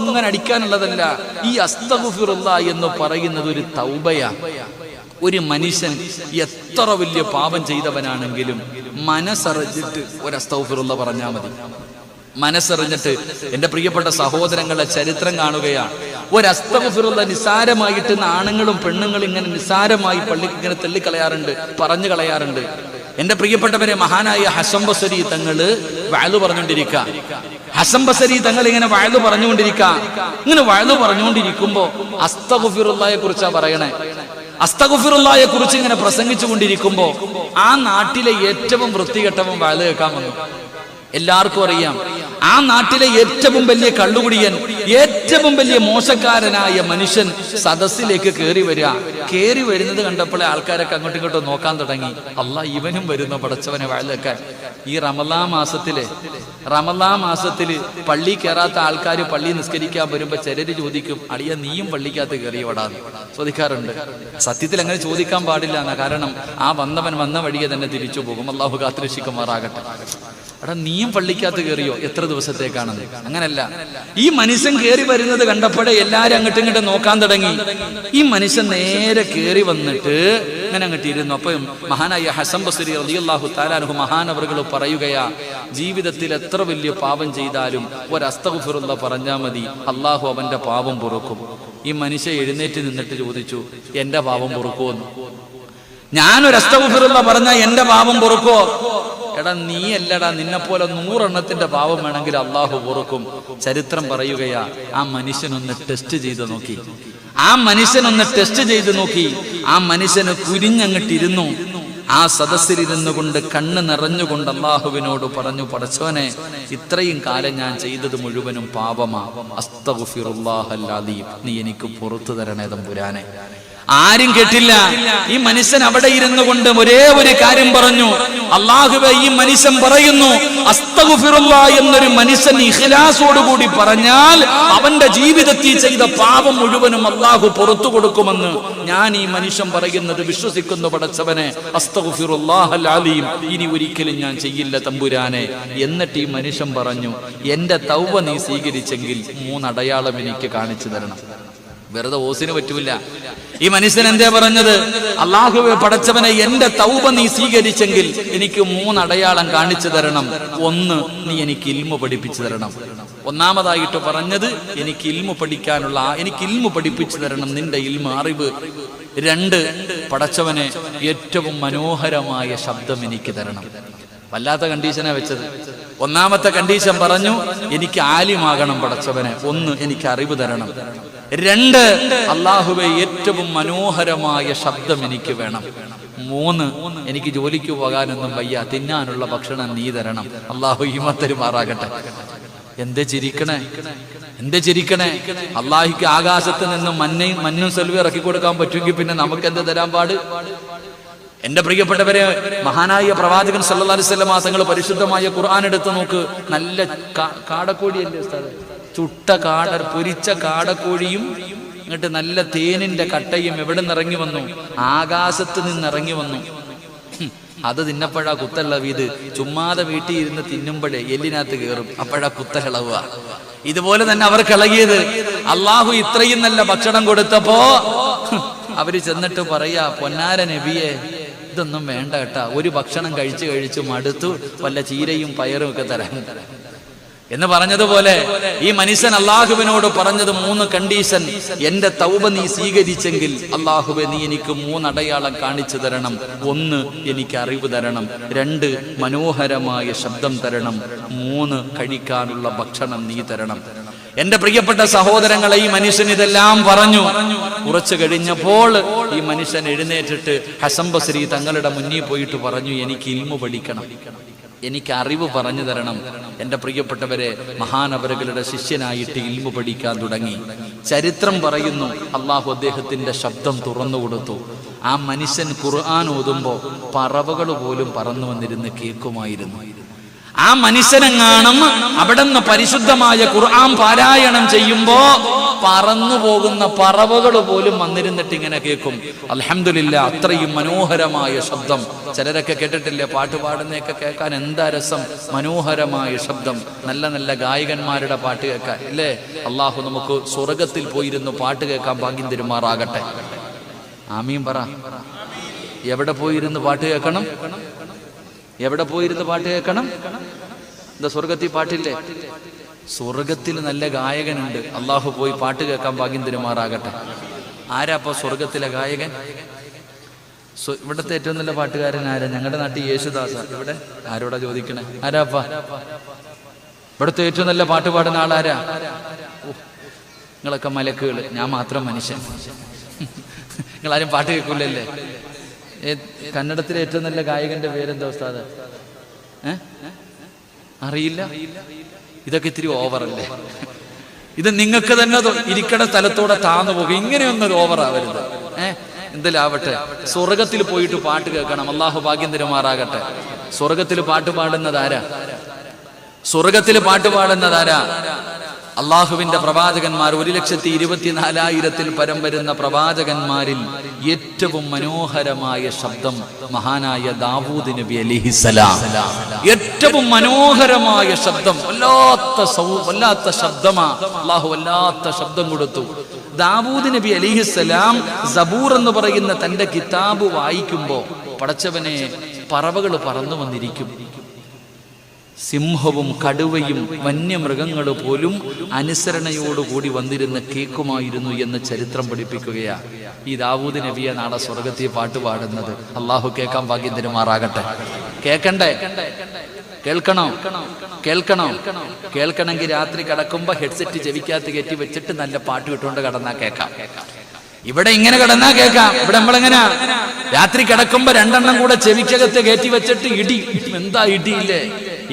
ഇങ്ങനെ അടിക്കാനുള്ളതല്ല. ഈ അസ്തഗ്ഫിറുല്ലാ എന്ന് പറയുന്നത് ഒരു തൗബയാ. ഒരു മനുഷ്യൻ എത്ര വലിയ പാപം ചെയ്തവനാണെങ്കിലും മനസ്സറിഞ്ഞിട്ട് ഒരു അസ്തഗ്ഫിറുല്ലാ പറഞ്ഞാൽ മതി. മനസ്സറിഞ്ഞിട്ട്. എന്റെ പ്രിയപ്പെട്ട സഹോദരങ്ങളെ, ചരിത്രം കാണുകയാണ്. ഒരു അസ്തഗ്ഫിറുല്ലാ നിസാരമായിട്ട് ആണുങ്ങളും പെണ്ണുങ്ങളും ഇങ്ങനെ നിസാരമായി പള്ളിക്ക് ഇങ്ങനെ തള്ളിക്കളയാറുണ്ട്, പറഞ്ഞു കളയാറുണ്ട്. എന്റെ പ്രിയപ്പെട്ടവരെ, മഹാനായ ഹസൻ ബസരി തങ്ങള് വഅദ് പറഞ്ഞുകൊണ്ടിരിക്കുക. ഹസൻ ബസരി തങ്ങൾ ഇങ്ങനെ വഅദ് പറഞ്ഞുകൊണ്ടിരിക്കുക. ഇങ്ങനെ വഅദ് പറഞ്ഞുകൊണ്ടിരിക്കുമ്പോ അസ്തഗ്ഫിറുല്ലായെ കുറിച്ചാ പറയണേ. അസ്തഗ്ഫിറുല്ലാഹയെ കുറിച്ച് ഇങ്ങനെ പ്രസംഗിച്ചു കൊണ്ടിരിക്കുമ്പോ ആ നാട്ടിലെ ഏറ്റവും വൃത്തികെട്ടവൻ വഅദ് കേൾക്കാൻ വന്നു. എല്ലാവർക്കും അറിയാം, ആ നാട്ടിലെ ഏറ്റവും വലിയ കള്ളുകുടിയൻ, ഏറ്റവും വലിയ മോശക്കാരനായ മനുഷ്യൻ സദസ്സിലേക്ക് കയറി വരുന്നത് കണ്ടപ്പോഴേ ആൾക്കാരൊക്കെ അങ്ങോട്ടും ഇങ്ങോട്ടും നോക്കാൻ തുടങ്ങി. അല്ലാ, ഇവനും വരുന്ന പടച്ചവനെ വഅദ് കേൾക്കാൻ. ഈ റമളാൻ മാസത്തില് പള്ളി കയറാത്ത ആൾക്കാർ പള്ളി നിസ്കരിക്കാൻ വരുമ്പോ ചിലര് ചോദിക്കും, അളിയ നീയും പള്ളിക്കകത്ത് കയറിയവിടാന്ന് ചോദിക്കാറുണ്ട്. സത്യത്തിൽ അങ്ങനെ ചോദിക്കാൻ പാടില്ല എന്നാ, കാരണം ആ വന്നവൻ വന്ന വഴിയെ തന്നെ തിരിച്ചു പോകും. അല്ലാഹു കാത്തുരക്ഷിക്കുമാറാകട്ടെ. എടാ, നീയും പള്ളിക്കകത്ത് കയറിയോ? എത്ര ദിവസത്തേക്കാണെന്ന്? അങ്ങനല്ല, ഈ മനുഷ്യൻ കയറി വരുന്നത് കണ്ടപ്പോഴേ എല്ലാരും അങ്ങോട്ടും ഇങ്ങോട്ടും നോക്കാൻ തുടങ്ങി. ഈ മനുഷ്യൻ നേരെ കയറി വന്നിട്ട് ഇങ്ങനെ അങ്ങോട്ട് ഇരുന്നു. അപ്പൊ മഹാനായ ഹസൻ ബസ്രി റളിയല്ലാഹു തആല അൻഹു മഹാനവറുകൾ പറയുകയാ, ജീവിതത്തിൽ എത്ര വലിയ പാപം ചെയ്താലും ഒരു അസ്തഗ്ഫിറുല്ലാ പറഞ്ഞാൽ മതി, അള്ളാഹു അവന്റെ പാപം പൊറുക്കും. ഈ മനുഷ്യൻ എഴുന്നേറ്റ് നിന്നിട്ട് ചോദിച്ചു, എന്റെ പാപം പൊറുക്കുമെന്ന്. ഞാനൊരു അസ്തഗ്ഫിറുല്ലാ പറഞ്ഞാൽ എന്റെ പാപം പൊറുക്കോ? എടാ, നീ അല്ലടാ, നിന്നെപ്പോലെ 100 എണ്ണത്തിന്റെ പാപം വേണമെങ്കിൽ അള്ളാഹു പൊറുക്കും. ചരിത്രം പറയുകയാ, ആ മനുഷ്യനൊന്ന് ടെസ്റ്റ് ചെയ്ത് നോക്കി. ആ മനുഷ്യന് കുനിഞ്ഞങ്ങിട്ടിരുന്നു. ആ സദസ്സിലിരുന്നു കൊണ്ട് കണ്ണ് നിറഞ്ഞുകൊണ്ട് അള്ളാഹുവിനോട് പറഞ്ഞു, പടച്ചവനെ, ഇത്രയും കാലം ഞാൻ ചെയ്തത് മുഴുവനും പാപമാ. അസ്തഗ്ഫിറുല്ലാഹൽ അലീം, നീ എനിക്ക് പുറത്തു തരണേ തമ്പുരാനെ. ആരും കേട്ടില്ല. ഈ മനുഷ്യൻ അവിടെ ഇരുന്നു കൊണ്ട് ഒരേ ഒരു കാര്യം പറഞ്ഞു, അല്ലാഹുവേ, ഈ മനുഷ്യൻ പറയുന്നു അസ്തഗ്ഫിറുല്ലാ എന്നൊരു മനുഷ്യൻ ഇഖ്ലാസോടുകൂടി പറഞ്ഞാൽ അവന്റെ ജീവിതത്തിൽ ചെയ്ത പാപം മുഴുവനും അല്ലാഹു പുറത്തു കൊടുക്കുമെന്ന് ഞാൻ ഈ മനുഷ്യൻ പറയുന്നത് വിശ്വസിക്കുന്നു പടച്ചവനെ. അസ്തഗ്ഫിറുല്ലാഹൽ അലീം, ഇനി ഒരിക്കലും ഞാൻ ചെയ്യില്ല തമ്പുരാനെ. എന്നിട്ട് ഈ മനുഷ്യൻ പറഞ്ഞു, എന്റെ തൗബ നീ സ്വീകരിച്ചെങ്കിൽ 3 അടയാളം എനിക്ക് കാണിച്ചു തരണം. വെറുതെ ഓസിന് പറ്റൂല. ഈ മനുഷ്യൻ എന്തേ പറഞ്ഞത്? അല്ലാഹുവേ പടച്ചവനെ, എന്റെ തൗബ നീ സ്വീകരിച്ചെങ്കിൽ എനിക്ക് 3 അടയാളം കാണിച്ചു തരണം. 1, നീ എനിക്ക് ഇൽമു പഠിപ്പിച്ചു തരണം. ഒന്നാമതായിട്ട് പറഞ്ഞത്, എനിക്ക് ഇൽമു പഠിപ്പിച്ചു തരണം, നിന്റെ ഇൽമു, അറിവ്. 2, പടച്ചവനെ, ഏറ്റവും മനോഹരമായ ശബ്ദം എനിക്ക് തരണം. വല്ലാത്ത കണ്ടീഷനാ വെച്ചത്. ഒന്നാമത്തെ കണ്ടീഷൻ പറഞ്ഞു, എനിക്ക് ആലിമാകണം പടച്ചവനെ. 1, എനിക്ക് അറിവ് തരണം. 2, അല്ലാഹുവേ, ഏറ്റവും മനോഹരമായ ശബ്ദം എനിക്ക് വേണം. 3, എനിക്ക് ജോലിക്ക് പോകാനൊന്നും വയ്യ, തിന്നാനുള്ള ഭക്ഷണം നീ തരണം. അല്ലാഹു ഈമാൻ തരുമാറാകട്ടെ. എന്തേ ചിരിക്കണേ? അല്ലാഹുക്ക് ആകാശത്ത് നിന്ന് മഞ്ഞും സെൽവി ഇറക്കി കൊടുക്കാൻ പറ്റുമെങ്കിൽ പിന്നെ നമുക്ക് എന്ത് തരാൻ പാട്? എന്റെ പ്രിയപ്പെട്ടവരെ, മഹാനായ പ്രവാചകൻ സല്ലല്ലാഹു അലൈഹി വസല്ലം തങ്ങൾ പരിശുദ്ധമായ ഖുർആൻ എടുത്ത് നോക്ക്. നല്ല കാടക്കോഴിയല്ലേ ഉസ്താദേ? ചുട്ട പൊരിച്ച കാടക്കോഴിയും എന്നിട്ട് നല്ല തേനിന്റെ കട്ടയും എവിടെ നിന്നിറങ്ങി വന്നു? ആകാശത്ത് നിന്നിറങ്ങി വന്നു. അത് തിന്നപ്പോഴാ കുത്തള്ള വീത്. ചുമ്മാതെ വീട്ടിൽ ഇരുന്ന് തിന്നുമ്പോഴേ എല്ലിനകത്ത് കയറും, അപ്പോഴാ കുത്തലിളവുക. ഇതുപോലെ തന്നെ അവർക്ക് ഇളകിയത്. അള്ളാഹു ഇത്രയും നല്ല ഭക്ഷണം കൊടുത്തപ്പോ അവര് ചെന്നിട്ട് പറയാ, പൊന്നാര നബിയെ, ഇതൊന്നും വേണ്ട കേട്ടാ, ഒരു ഭക്ഷണം കഴിച്ചു മടുത്തു, വല്ല ചീരയും പയറും ഒക്കെ തരാൻ എന്ന് പറഞ്ഞതുപോലെ ഈ മനുഷ്യൻ അള്ളാഹുവിനോട് പറഞ്ഞത് 3 കണ്ടീഷൻ. എന്റെ തൗബ നീ സ്വീകരിച്ചെങ്കിൽ അള്ളാഹുവെ, നീ എനിക്ക് 3 അടയാളം കാണിച്ചു തരണം. 1, എനിക്ക് അറിവ് തരണം. 2, മനോഹരമായ ശബ്ദം തരണം. 3, കഴിക്കാനുള്ള ഭക്ഷണം നീ തരണം. എന്റെ പ്രിയപ്പെട്ട സഹോദരങ്ങളെ, ഈ മനുഷ്യൻ ഇതെല്ലാം പറഞ്ഞു. കുറച്ചു കഴിഞ്ഞപ്പോൾ ഈ മനുഷ്യൻ എഴുന്നേറ്റിട്ട് ഹസൻ ബസ്രി തങ്ങളുടെ മുന്നിൽ പോയിട്ട് പറഞ്ഞു, എനിക്ക് ഇൽമു പഠിക്കണം, എനിക്ക് അറിവ് പറഞ്ഞു തരണം. എന്റെ പ്രിയപ്പെട്ടവരെ, മഹാനവറുകളുടെ ശിഷ്യനായിട്ട് ഇൽമു പഠിക്കാൻ തുടങ്ങി. ചരിത്രം പറയുന്നു, അള്ളാഹു അദ്ദേഹത്തിന്റെ ശബ്ദം തുറന്നു കൊടുത്തു. ആ മനുഷ്യൻ ഖുർആൻ ഓതുമ്പോ പറവകൾ പോലും പറന്നു വന്നിരുന്ന് കേൾക്കുമായിരുന്നു. ആ മനുഷ്യനെങ്ങാനും അവിടെ നിന്ന് പരിശുദ്ധമായ ഖുർആൻ പാരായണം ചെയ്യുമ്പോ പറന്നു പോകുന്ന പറവകൾ പോലും വന്നിരുന്നിട്ട് ഇങ്ങനെ കേൾക്കും. അൽഹംദുലില്ലാ, അത്രയും മനോഹരമായ ശബ്ദം. ചിലരൊക്കെ കേട്ടിട്ടില്ലേ, പാട്ട് പാടുന്നതൊക്കെ കേൾക്കാൻ എന്താ രസം, മനോഹരമായ ശബ്ദം. നല്ല നല്ല ഗായകന്മാരുടെ പാട്ട് കേൾക്കാൻ ഇല്ലേ? അള്ളാഹു നമുക്ക് സ്വർഗത്തിൽ പോയിരുന്നു പാട്ട് കേൾക്കാൻ ഭാഗ്യം തരുമാറാകട്ടെ. ആമീൻ പറ. എവിടെ പോയിരുന്ന് പാട്ട് കേൾക്കണം? എന്താ സ്വർഗത്തിൽ പാട്ടില്ലേ? സ്വർഗത്തിൽ നല്ല ഗായകനുണ്ട്. അള്ളാഹു പോയി പാട്ട് കേൾക്കാൻ ഭാഗ്യം തരുമാറാകട്ടെ. ആരാപ്പോ സ്വർഗത്തിലെ ഗായകൻ? ഇവിടുത്തെ ഏറ്റവും നല്ല പാട്ടുകാരൻ ആരാ? ഞങ്ങളുടെ നാട്ടിൽ യേശുദാസ. ഇവിടെ ആരോടാ ചോദിക്കണേ? ആരാപ്പാ ഇവിടുത്തെ ഏറ്റവും നല്ല പാട്ട് പാടുന്ന ആളാരാ? നിങ്ങളൊക്കെ മലക്കുകൾ, ഞാൻ മാത്രം മനുഷ്യൻ. നിങ്ങളാരും പാട്ട് കേൾക്കൂലല്ലേ? കന്നഡത്തിലെ ഏറ്റവും നല്ല ഗായകന്റെ പേരെന്താ ഉസ്താദ്? അറിയില്ല? ഇതൊക്കെ ഇത്തിരി ഓവറല്ലേ? ഇത് നിങ്ങൾക്ക് തന്നെ ഇരിക്കണ സ്ഥലത്തോടെ താന്നു പോകും. ഇങ്ങനെയൊന്നും ഓവറാവരുത്. എന്തിലാവട്ടെ, സ്വർഗത്തിൽ പോയിട്ട് പാട്ട് കേൾക്കണം. അള്ളാഹു ഭാഗ്യം തരുമാറാകട്ടെ. സ്വർഗത്തിൽ പാട്ട് പാടുന്നതാരാ? സ്വർഗത്തിൽ പാട്ട് പാടുന്നതാരാ? അള്ളാഹുവിന്റെ പ്രവാചകന്മാർ 1,24,000-ൽ പരം വരുന്ന പ്രവാചകന്മാരിൽ ഏറ്റവും മനോഹരമായ ശബ്ദം മഹാനായ ദാവൂദ് നബി അലൈഹിസ്സലാം. ഏറ്റവും മനോഹരമായ ശബ്ദം, വല്ലാത്ത ശബ്ദമാ. അള്ളാഹു വല്ലാത്ത ശബ്ദം കൊടുത്തു. ദാവൂദ് നബി അലൈഹിസ്സലാം സബൂർ എന്ന് പറയുന്ന തന്റെ കിതാബ് വായിക്കുമ്പോ പടച്ചവനെ പറവകൾ പറന്നു വന്നിരിക്കും. സിംഹവും കടുവയും വന്യമൃഗങ്ങൾ പോലും അനുസരണയോടുകൂടി വന്നിരുന്ന് കേൾക്കുമായിരുന്നു എന്ന് ചരിത്രം പഠിപ്പിക്കുകയാ. ഈ ദാവൂദ് നബിയെ നാളെ സ്വർഗത്തിൽ പാട്ട് പാടുന്നത്. അള്ളാഹു കേൾക്കാൻ ഭാഗ്യം തരുമാറാകട്ടെ. കേൾക്കണ്ടേ? കേൾക്കണോ? കേൾക്കണമെങ്കിൽ രാത്രി കിടക്കുമ്പോ ഹെഡ്സെറ്റ് ചെവിക്കകത്ത് കയറ്റി വെച്ചിട്ട് നല്ല പാട്ട് ഇട്ടുകൊണ്ട് കിടന്നാ കേൾക്കാം. ഇവിടെ ഇങ്ങനെ കിടന്നാ കേൾക്കാം. ഇവിടെ നമ്മളെങ്ങനാ രാത്രി കിടക്കുമ്പോ 2 എണ്ണം കൂടെ ചെവിക്കകത്ത് കയറ്റി വെച്ചിട്ട് ഇടി. എന്താ ഇടിയില്ലേ?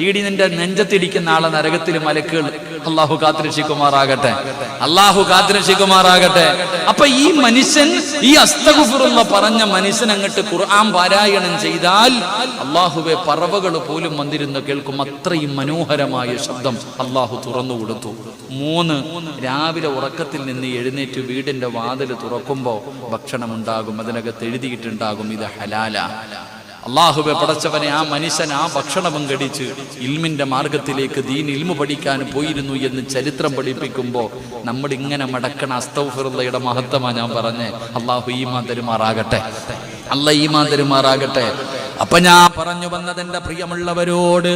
ഇടി നിന്റെ നെഞ്ചത്തിടിക്കുന്ന ആളെ നരകത്തിൽ മലക്കുകൾ. അള്ളാഹു കാത്തുരക്ഷിക്കുമാറാകട്ടെ. അള്ളാഹു കാത്തുരക്ഷിക്കുമാറാകട്ടെ. അപ്പൊ ഈ മനുഷ്യൻ, ഈ അസ്തഗ്ഫിറുള്ള പറഞ്ഞ മനുഷ്യൻ അങ്ങോട്ട് ഖുർആൻ പാരായണം ചെയ്താൽ അള്ളാഹുവെ പറവകൾ പോലും വന്നിരുന്ന് കേൾക്കും. അത്രയും മനോഹരമായ ശബ്ദം അള്ളാഹു തുറന്നു കൊടുത്തു. 3, രാവിലെ ഉറക്കത്തിൽ നിന്ന് എഴുന്നേറ്റ് വീടിന്റെ വാതിൽ തുറക്കുമ്പോ ഭക്ഷണം ഉണ്ടാകും. അതിനകത്ത് എഴുതിയിട്ടുണ്ടാകും ഇത് ഹലാല. അള്ളാഹുവെ പടച്ചവനെ, ആ മനുഷ്യൻ ആ ഭക്ഷണവും കടിച്ച് ഇൽമിന്റെ മാർഗത്തിലേക്ക് ദീൻ ഇൽമു പഠിക്കാൻ പോയിരുന്നു എന്ന് ചരിത്രം പഠിപ്പിക്കുമ്പോ നമ്മൾ ഇങ്ങനെ മടക്കണ അസ്തഗ്ഫിറുള്ളയുടെ മഹത്വമാണ് ഞാൻ പറഞ്ഞേ. അള്ളാഹു ഈമാൻ തരുമാറാകട്ടെ. അല്ലാഹ് ഈമാൻ തരുമാറാകട്ടെ. അപ്പൊ ഞാൻ പറഞ്ഞു വന്നതെന്റെ പ്രിയമുള്ളവരോട്,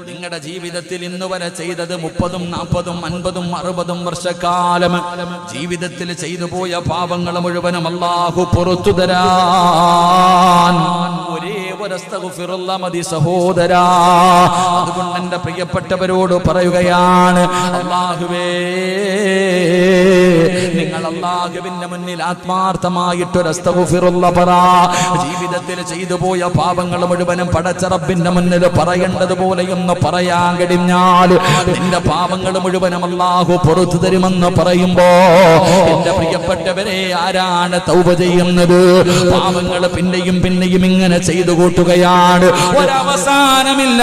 നിങ്ങളുടെ ജീവിതത്തിൽ ഇന്ന് വരെ ചെയ്തത് 30, 40, 50, 60 വർഷക്കാലം ജീവിതത്തിൽ ചെയ്തു പോയ പാപങ്ങൾ മുഴുവനും അല്ലാഹു പുറത്തു തരാൻ ഒരേ ഒരു അസ്തഗ്ഫിറുള്ള മതി സഹോദരാ. അതുകൊണ്ട് എന്റെ പ്രിയപ്പെട്ടവരോട് പറയുകയാണ്, അല്ലാഹുവേ, നിങ്ങൾ അല്ലാഹുവിന്റെ മുന്നിൽ ആത്മാർത്ഥമായിട്ടൊരു അസ്തഗ്ഫിറുള്ള പറ. ജീവിതത്തിൽ ചെയ്തു പോയ പാപങ്ങൾ മുഴുവനും പടച്ച റബ്ബിന്റെ മുന്നിൽ പറയേണ്ടതുപോലെ ഒന്ന് പറയാൻ കഴിഞ്ഞാൽ നിന്റെ പാപങ്ങൾ മുഴുവനും അല്ലാഹു പുറത്തു തരുമെന്ന് പറയുമ്പോ എന്റെ പ്രിയപ്പെട്ടവരെ, ആരാണ് തൗബ ചെയ്യുന്നത്? പാപങ്ങൾ പിന്നെയും പിന്നെയും ഇങ്ങനെ ചെയ്തു കൂട്ടുകയാണ്. ഒരവസാനമില്ല.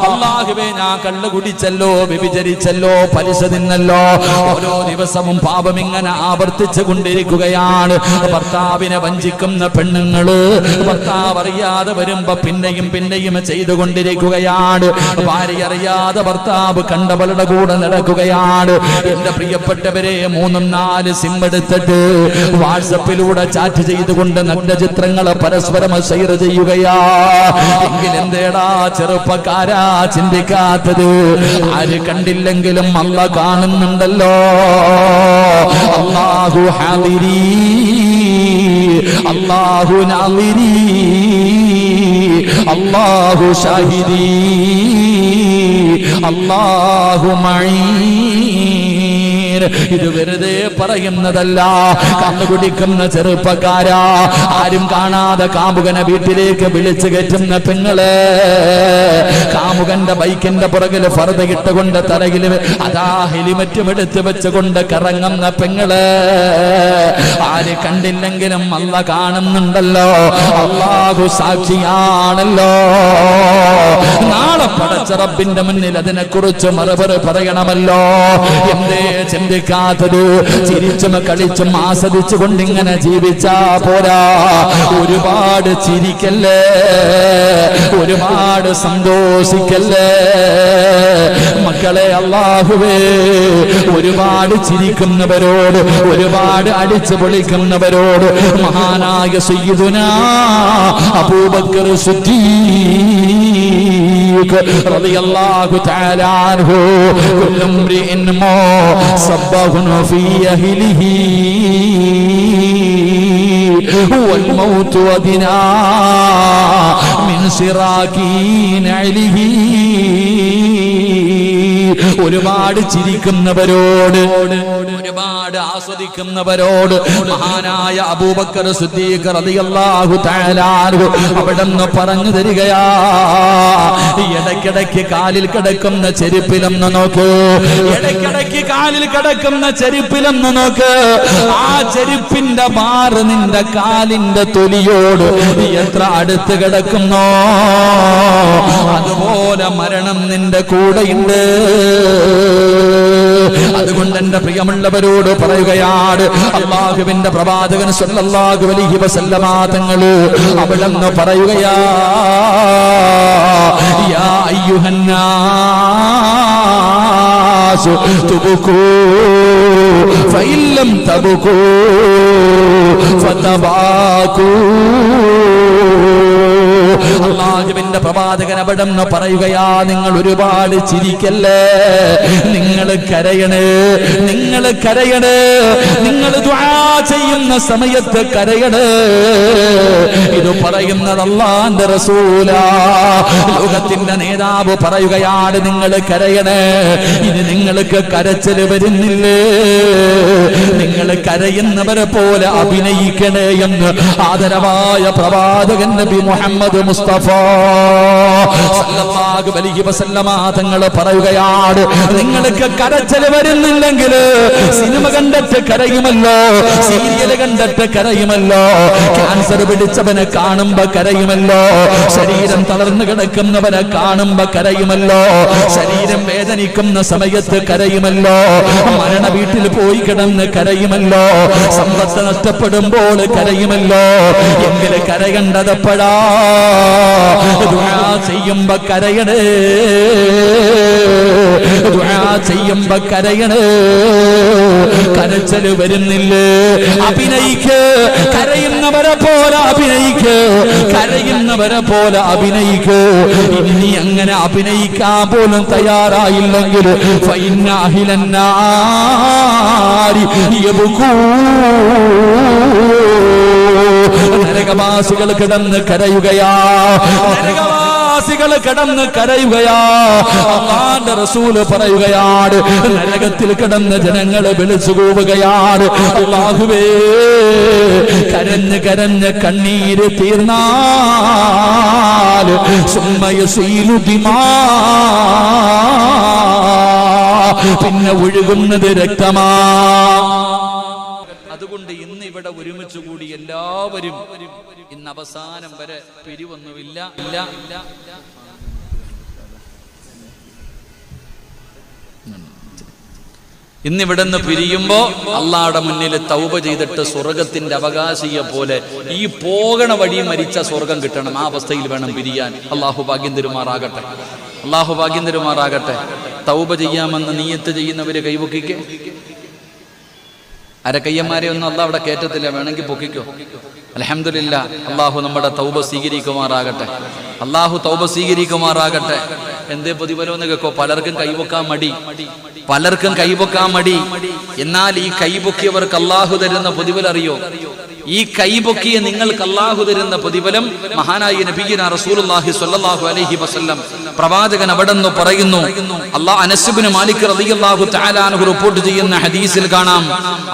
അല്ലാഹുവേ, ഞാൻ കള്ളു കുടിച്ചല്ലോ, വ്യഭിചരിച്ചല്ലോ, പലിശ തിന്നല്ലോ, ഓരോ ദിവസവും പാപം ഇങ്ങനെ ആവർത്തിച്ചു കൊണ്ടിരിക്കുകയാണ്. ഭർത്താവിനെ വഞ്ചിക്കുന്ന പെണ്ണുങ്ങള് ഭർത്താവ് അറിയാതെ വരുമ്പോ പിന്നെയും പിന്നെയും ചെയ്തുകൊണ്ടിരിക്കുകയാണ്. ഭാര്യ അറിയാതെ ഭർത്താവ് കണ്ടവളുടെ കൂടെ നടക്കുകയാണ്. എന്റെ പ്രിയപ്പെട്ടവരെ, 3, 4 സിം എടുത്തിട്ട് വാട്സപ്പിലൂടെ ചാറ്റ് ചെയ്തുകൊണ്ട് നഗ്ന ചിത്രങ്ങളെ പരസ്പരം ഷെയർ ചെയ്യുകയാ. എങ്കിൽ എന്തേടാ ചെറുപ്പക്കാരാ ചിന്തിക്കാത്തത്? ആര് കണ്ടില്ലെങ്കിലും അല്ലാഹ് കാണുന്നുണ്ടല്ലോ. അല്ലാഹു ഹാദിരി, അല്ലാഹു നാദിരി, അല്ലാഹു ഷാഹിദി, അല്ലാഹു മഈ. ഇത് വെറുതെ പറയുന്നതല്ല. കണ്ണു കുടിക്കുന്ന ചെറുപ്പക്കാരാ, ആരും കാണാതെ കാമുകനെ വീട്ടിലേക്ക് വിളിച്ചു കയറ്റുന്ന പെങ്ങളെ, കാമുകന്റെ ബൈക്കിന്റെ പുറകിൽ ഫർദ ഇട്ടുകൊണ്ട് തലയിൽ അതാ ഹെലിമറ്റും എടുത്ത് വെച്ചുകൊണ്ട് കറങ്ങുന്ന പെങ്ങളെ, ആര് കണ്ടില്ലെങ്കിലും അല്ലാഹ് കാണുന്നുണ്ടല്ലോ. അല്ലാഹു സാക്ഷിയാണല്ലോ. നാളെ പടച്ച റബ്ബിന്റെ മുന്നിൽ അതിനെക്കുറിച്ച് മറുപടി പറയണമല്ലോ. എന്തേ ചിന്തിക്കാത്തത്? ചിരിച്ചും കളിച്ചും ആസ്വദിച്ചു കൊണ്ടിങ്ങനെ ജീവിച്ചാ പോരാ. ഒരുപാട് ചിരിക്കല്ലേ, ഒരുപാട് സന്തോഷിക്കല്ലേ മക്കളെ. അല്ലാഹുവേ, ഒരുപാട് ചിരിക്കുന്നവരോട്, ഒരുപാട് അടിച്ചു പൊളിക്കുന്നവരോട് മഹാനായ സയ്യിദുനാ അബൂബക്കർ സിദ്ദീഖ് റളിയല്ലാഹു തആല അൻഹു, കുല്ലു ഇംറിഇൻ മുസബ്ബഹുൻ ഫീ അഹ്ലിഹി വൽ മൗതു അദ്നാ മിൻ സിറാകി നഅലിഹി. ഒരുപാട് ചിരിക്കുന്നവരോട്, ഒരുപാട് ആസ്വദിക്കുന്നവരോട് മഹാനായ അബൂബക്കർ സിദ്ദീഖ് റളിയല്ലാഹു തആല അവിടുന്ന് പറഞ്ഞു തരികയാ, ഇടയ്ക്കിടയ്ക്ക് കാലിൽ കിടക്കുന്ന ചെരുപ്പിലൊന്ന് നോക്ക്, ഇടയ്ക്കിടയ്ക്ക് കാലിൽ കിടക്കുന്ന ചെരുപ്പിലൊന്ന് നോക്ക്. ആ ചെരുപ്പിന്റെ മാറ് നിന്റെ കാലിന്റെ തൊലിയോട് എത്ര അടുത്ത് കിടക്കുന്നോ അതുപോലെ മരണം നിന്റെ കൂടെയുണ്ട്. അതുകൊണ്ട് എന്റെ പ്രിയമുള്ളവരോട് പറയുകയാണ്, അല്ലാഹുവിന്റെ പ്രവാചകൻ സ്വല്ലല്ലാഹു അലൈഹി വസല്ലമ തങ്ങൾ അവിടുന്ന് പറയുകയാ, യാ അയ്യുഹന്നാസ് തുബുകൂ ഫഇൻ ലം തബുകൂ ഫതബാകൂ. അല്ലാഹുവിന്റെ പ്രവാചകൻ അവിടുന്ന് പറയുകയാ, നിങ്ങൾ ഒരുപാട് ചിരിക്കല്ലേ, നിങ്ങൾ കരയണേ, നിങ്ങൾ കരയണേ, നിങ്ങൾ ദുആ ചെയ്യുന്ന സമയത്ത് കരയണേ. ഇത് പറയുന്നത് അല്ലാഹുവിന്റെ റസൂലാ, ലോകത്തിന്റെ നേതാവ് പറയുകയാണ്, നിങ്ങൾ കരയണേ. ഇനി നിങ്ങൾക്ക് കരച്ചിൽ വരുന്നില്ലേ? നിങ്ങൾ കരയുന്നവരെ പോലെ അഭിനയിക്കണേ എന്ന് ആദരവായ പ്രവാചകൻ നബി മുഹമ്മദ് മുസ്തഫ സല്ലല്ലാഹു അലൈഹി വസല്ലമ തങ്ങൾ പറയുകയാണ്, നിങ്ങൾക്ക് കരച്ചിൽ വരുന്നില്ലെങ്കിൽ സിനിമ കണ്ടിട്ട് കരയുമല്ലോ, സീരിയൽ കണ്ടിട്ട് കരയുമല്ലോ, ക്യാൻസർ പിടിച്ചവനെ കാണുമ്പോ കരയുമല്ലോ, ശരീരം തളർന്നു കിടക്കുന്നവനെ കാണുമ്പോ കരയുമല്ലോ, ശരീരം വേദനിക്കുന്ന സമയത്ത് കരയുമല്ലോ, മരണ വീട്ടിൽ പോയി കിടന്ന് കരയുമല്ലോ, സമ്പത്ത് നഷ്ടപ്പെടുമ്പോൾ കരയുമല്ലോ. എങ്കിൽ കരയേണ്ടതെപ്പോഴാ? ദുആ ചെയ്യുമ്പോ കരയണേ, ദുആ ചെയ്യുമ്പോ കരയണേ. കരച്ചല് വരുന്നില്ലേ? അഭിനയിക്ക്, കരയുന്നവരെ പോലെ അഭിനയിക്ക്, കരയുന്നവരെ പോലെ അഭിനയിക്ക്. ഇനി അങ്ങനെ അഭിനയിക്കാൻ പോലും തയ്യാറായില്ലെങ്കിൽ ഫഇന്ന അഹ്ലന്നാരി യബ്കൂ, നരകവാസികൾ കിടന്ന് കരയുകയാ, നരകവാസികൾ കിടന്ന് കരയുകയാ. അല്ലാഹുവിന്റെ റസൂല് പറയുകയാണ്, നരകത്തിൽ കിടന്ന് ജനങ്ങളെ വിളിച്ചു കൂവുകയാണ്, അല്ലാഹുവേ കരഞ്ഞ് കരഞ്ഞ് കണ്ണീര് തീർന്നാൽ സുമ്മയസീലു ദിമാ, പിന്നെ ഒഴുകുന്നത് രക്തമാ. അതുകൊണ്ട് ഇന്ന് ഇവിടെ ഒരുമിച്ച് കൂടി എല്ലാവരും ഇന്ന് അവസാനം വരെ പിരിവൊന്നുമില്ല. ഇന്നിവിടെ നിന്ന് പിരിയുമ്പോ അള്ളാഹുടെ മുന്നിൽ തൗബ ചെയ്തിട്ട് സ്വർഗത്തിന്റെ അവകാശിയെ പോലെ ഈ പോകണ വഴി മരിച്ച സ്വർഗം കിട്ടണം. ആ അവസ്ഥയിൽ വേണം പിരിയാൻ. അള്ളാഹു ഭാഗ്യം തരുമാറാകട്ടെ, അള്ളാഹു ഭാഗ്യം തരുമാറാകട്ടെ. തൗബ ചെയ്യാമെന്ന് നിയ്യത്ത് ചെയ്യുന്നവര് കൈവക്കിക്ക്. അരക്കയ്യന്മാരെ ഒന്നും അള്ളാഹ് അവിടെ കയറ്റത്തില്ല, വേണമെങ്കിൽ പൊക്കിക്കോ. അൽഹംദുലില്ലാ, അള്ളാഹു നമ്മുടെ തൗബ സ്വീകരിക്കുമാറാകട്ടെ, അള്ളാഹു തൗബ സ്വീകരിക്കുമാറാകട്ടെ. എന്തേ പ്രതിഫലം എന്ന് കേൾക്കോ? പലർക്കും കൈവക്കാൻ മടി, പലർക്കും കൈവക്കാൻ മടി. എന്നാൽ ഈ കൈപൊക്കിയവർക്ക് അള്ളാഹു തരുന്ന പ്രതിഫലം അറിയോ? ഈ കൈപൊക്കിയ നിങ്ങൾക്ക് അള്ളാഹു തരുന്ന പ്രതിഫലം മഹാനായ നബിയുനാ റസൂലുള്ളാഹി സ്വല്ലല്ലാഹു അലൈഹി വസല്ലം പ്രവാചകൻ അവിടെന്ന് പറയുന്നു. അനസ് ഇബ്നു മാലിക് റളിയല്ലാഹു തആല അൻഹു റിപ്പോർട്ട് ചെയ്യുന്ന ഹദീസിൽ കാണാം,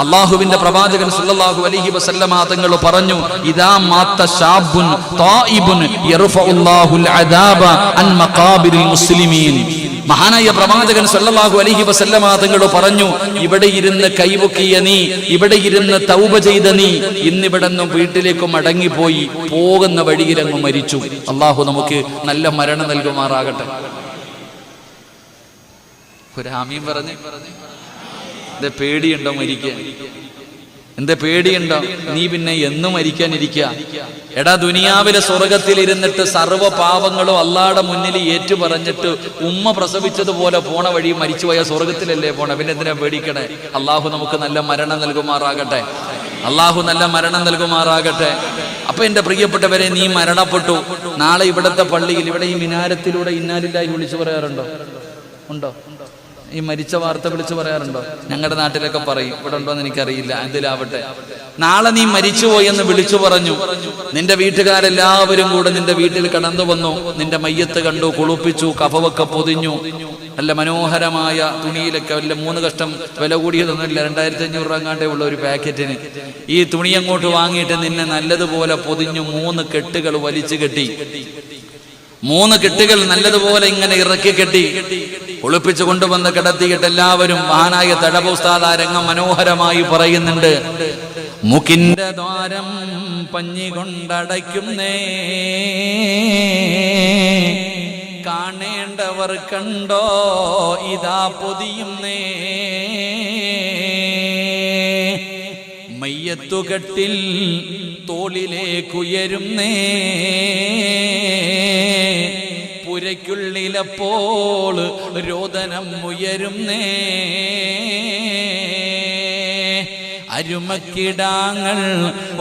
അള്ളാഹുവിന്റെ പ്രവാചകൻ സ്വല്ലല്ലാഹു അലൈഹി വസല്ലമ തങ്ങൾ പറഞ്ഞു, ഇദാ മാത്ത ശാബുൻ തായിബുൻ യർഫഉല്ലാഹുൽ അദാബ അൻ മഖാബിരിൽ മുസ്ലിമീൻ. മഹാനായ പ്രവാചകൻ സല്ലല്ലാഹു അലൈഹി വസല്ലമ തങ്ങൾ പറഞ്ഞു, ഇവിടെ ഇരുന്ന് കൈവക്കിയ നീ, ഇവിടെ ഇരുന്ന് തൗബ ചെയ്ത നീ, ഇന്നിവിടെ നിന്നും വീട്ടിലേക്ക് മടങ്ങിപ്പോയി പോകുന്ന വഴിയിലങ്ങ് മരിച്ചു. അള്ളാഹു നമുക്ക് നല്ല മരണം നൽകുമാറാകട്ടെ. ഒരു ആമീൻ പറഞ്ഞ്. എന്താ പേടിയുണ്ടോ മരിക്കാൻ? എന്താ പേടിയുണ്ടോ? നീ പിന്നെ എന്നും മരിക്കാനിരിക്കുക? എടാ, ദുനിയാവിലെ സ്വർഗത്തിൽ ഇരുന്നിട്ട് സർവ്വ പാവങ്ങളും അള്ളാഹുടെ മുന്നിൽ ഏറ്റു പറഞ്ഞിട്ട് ഉമ്മ പ്രസവിച്ചതുപോലെ പോണ വഴി മരിച്ചുപോയ സ്വർഗത്തിലല്ലേ പോണ? പിന്നെ എന്തിനാ പേടിക്കണേ? അള്ളാഹു നമുക്ക് നല്ല മരണം നൽകുമാറാകട്ടെ, അള്ളാഹു നല്ല മരണം നൽകുമാറാകട്ടെ. അപ്പൊ എന്റെ പ്രിയപ്പെട്ടവരെ, നീ മരണപ്പെട്ടു. നാളെ ഇവിടത്തെ പള്ളിയിൽ, ഇവിടെ ഈ മിനാരത്തിലൂടെ ഇന്നാലില്ലാഹി വിളിച്ചു പറയാറുണ്ടോ? ഉണ്ടോ? ഈ മരിച്ച വാർത്ത വിളിച്ചു പറയാറുണ്ടോ? ഞങ്ങളുടെ നാട്ടിലൊക്കെ പറയും, ഇവിടെ ഉണ്ടോന്ന് എനിക്കറിയില്ല. എന്തിലാവട്ടെ, നാളെ നീ മരിച്ചുപോയെന്ന് വിളിച്ചു പറഞ്ഞു. നിന്റെ വീട്ടുകാരെല്ലാവരും കൂടെ നിന്റെ വീട്ടിൽ കടന്നു വന്നു, നിന്റെ മയ്യത്ത് കണ്ടു, കുളിപ്പിച്ചു, കഫവൊക്കെ പൊതിഞ്ഞു. നല്ല മനോഹരമായ തുണിയിലൊക്കെ വല്ല 3 കഷ്ടം വില കൂടിയതൊന്നുമില്ല, 2500 രൂപ എങ്ങാണ്ടേ ഉള്ള ഒരു പാക്കറ്റിന്. ഈ തുണി അങ്ങോട്ട് വാങ്ങിയിട്ട് നിന്നെ നല്ലതുപോലെ പൊതിഞ്ഞു 3 കെട്ടുകൾ വലിച്ചു കെട്ടി, 3 കെട്ടുകൾ നല്ലതുപോലെ ഇങ്ങനെ ഇറക്കി കെട്ടി ഒളിപ്പിച്ചു കൊണ്ടുവന്ന് കിടത്തിയിട്ട് എല്ലാവരും മഹാനായ തഴവ ഉസ്താദ് ആ രംഗം മനോഹരമായി പറയുന്നുണ്ട്. മുക്കിന്റെ ദ്വാരം പഞ്ഞി കൊണ്ടടയ്ക്കുന്നേ, കാണേണ്ടവർ കണ്ടോ ഇതാ പൊതിയുന്നേ, മയ്യത്തുകെട്ടിൽ തോളിലേക്കുയരുന്നേ, പുരയ്ക്കുള്ളിലപ്പോൾ രോദനം ഉയരുന്നേ, അരുമക്കിടാങ്ങൾ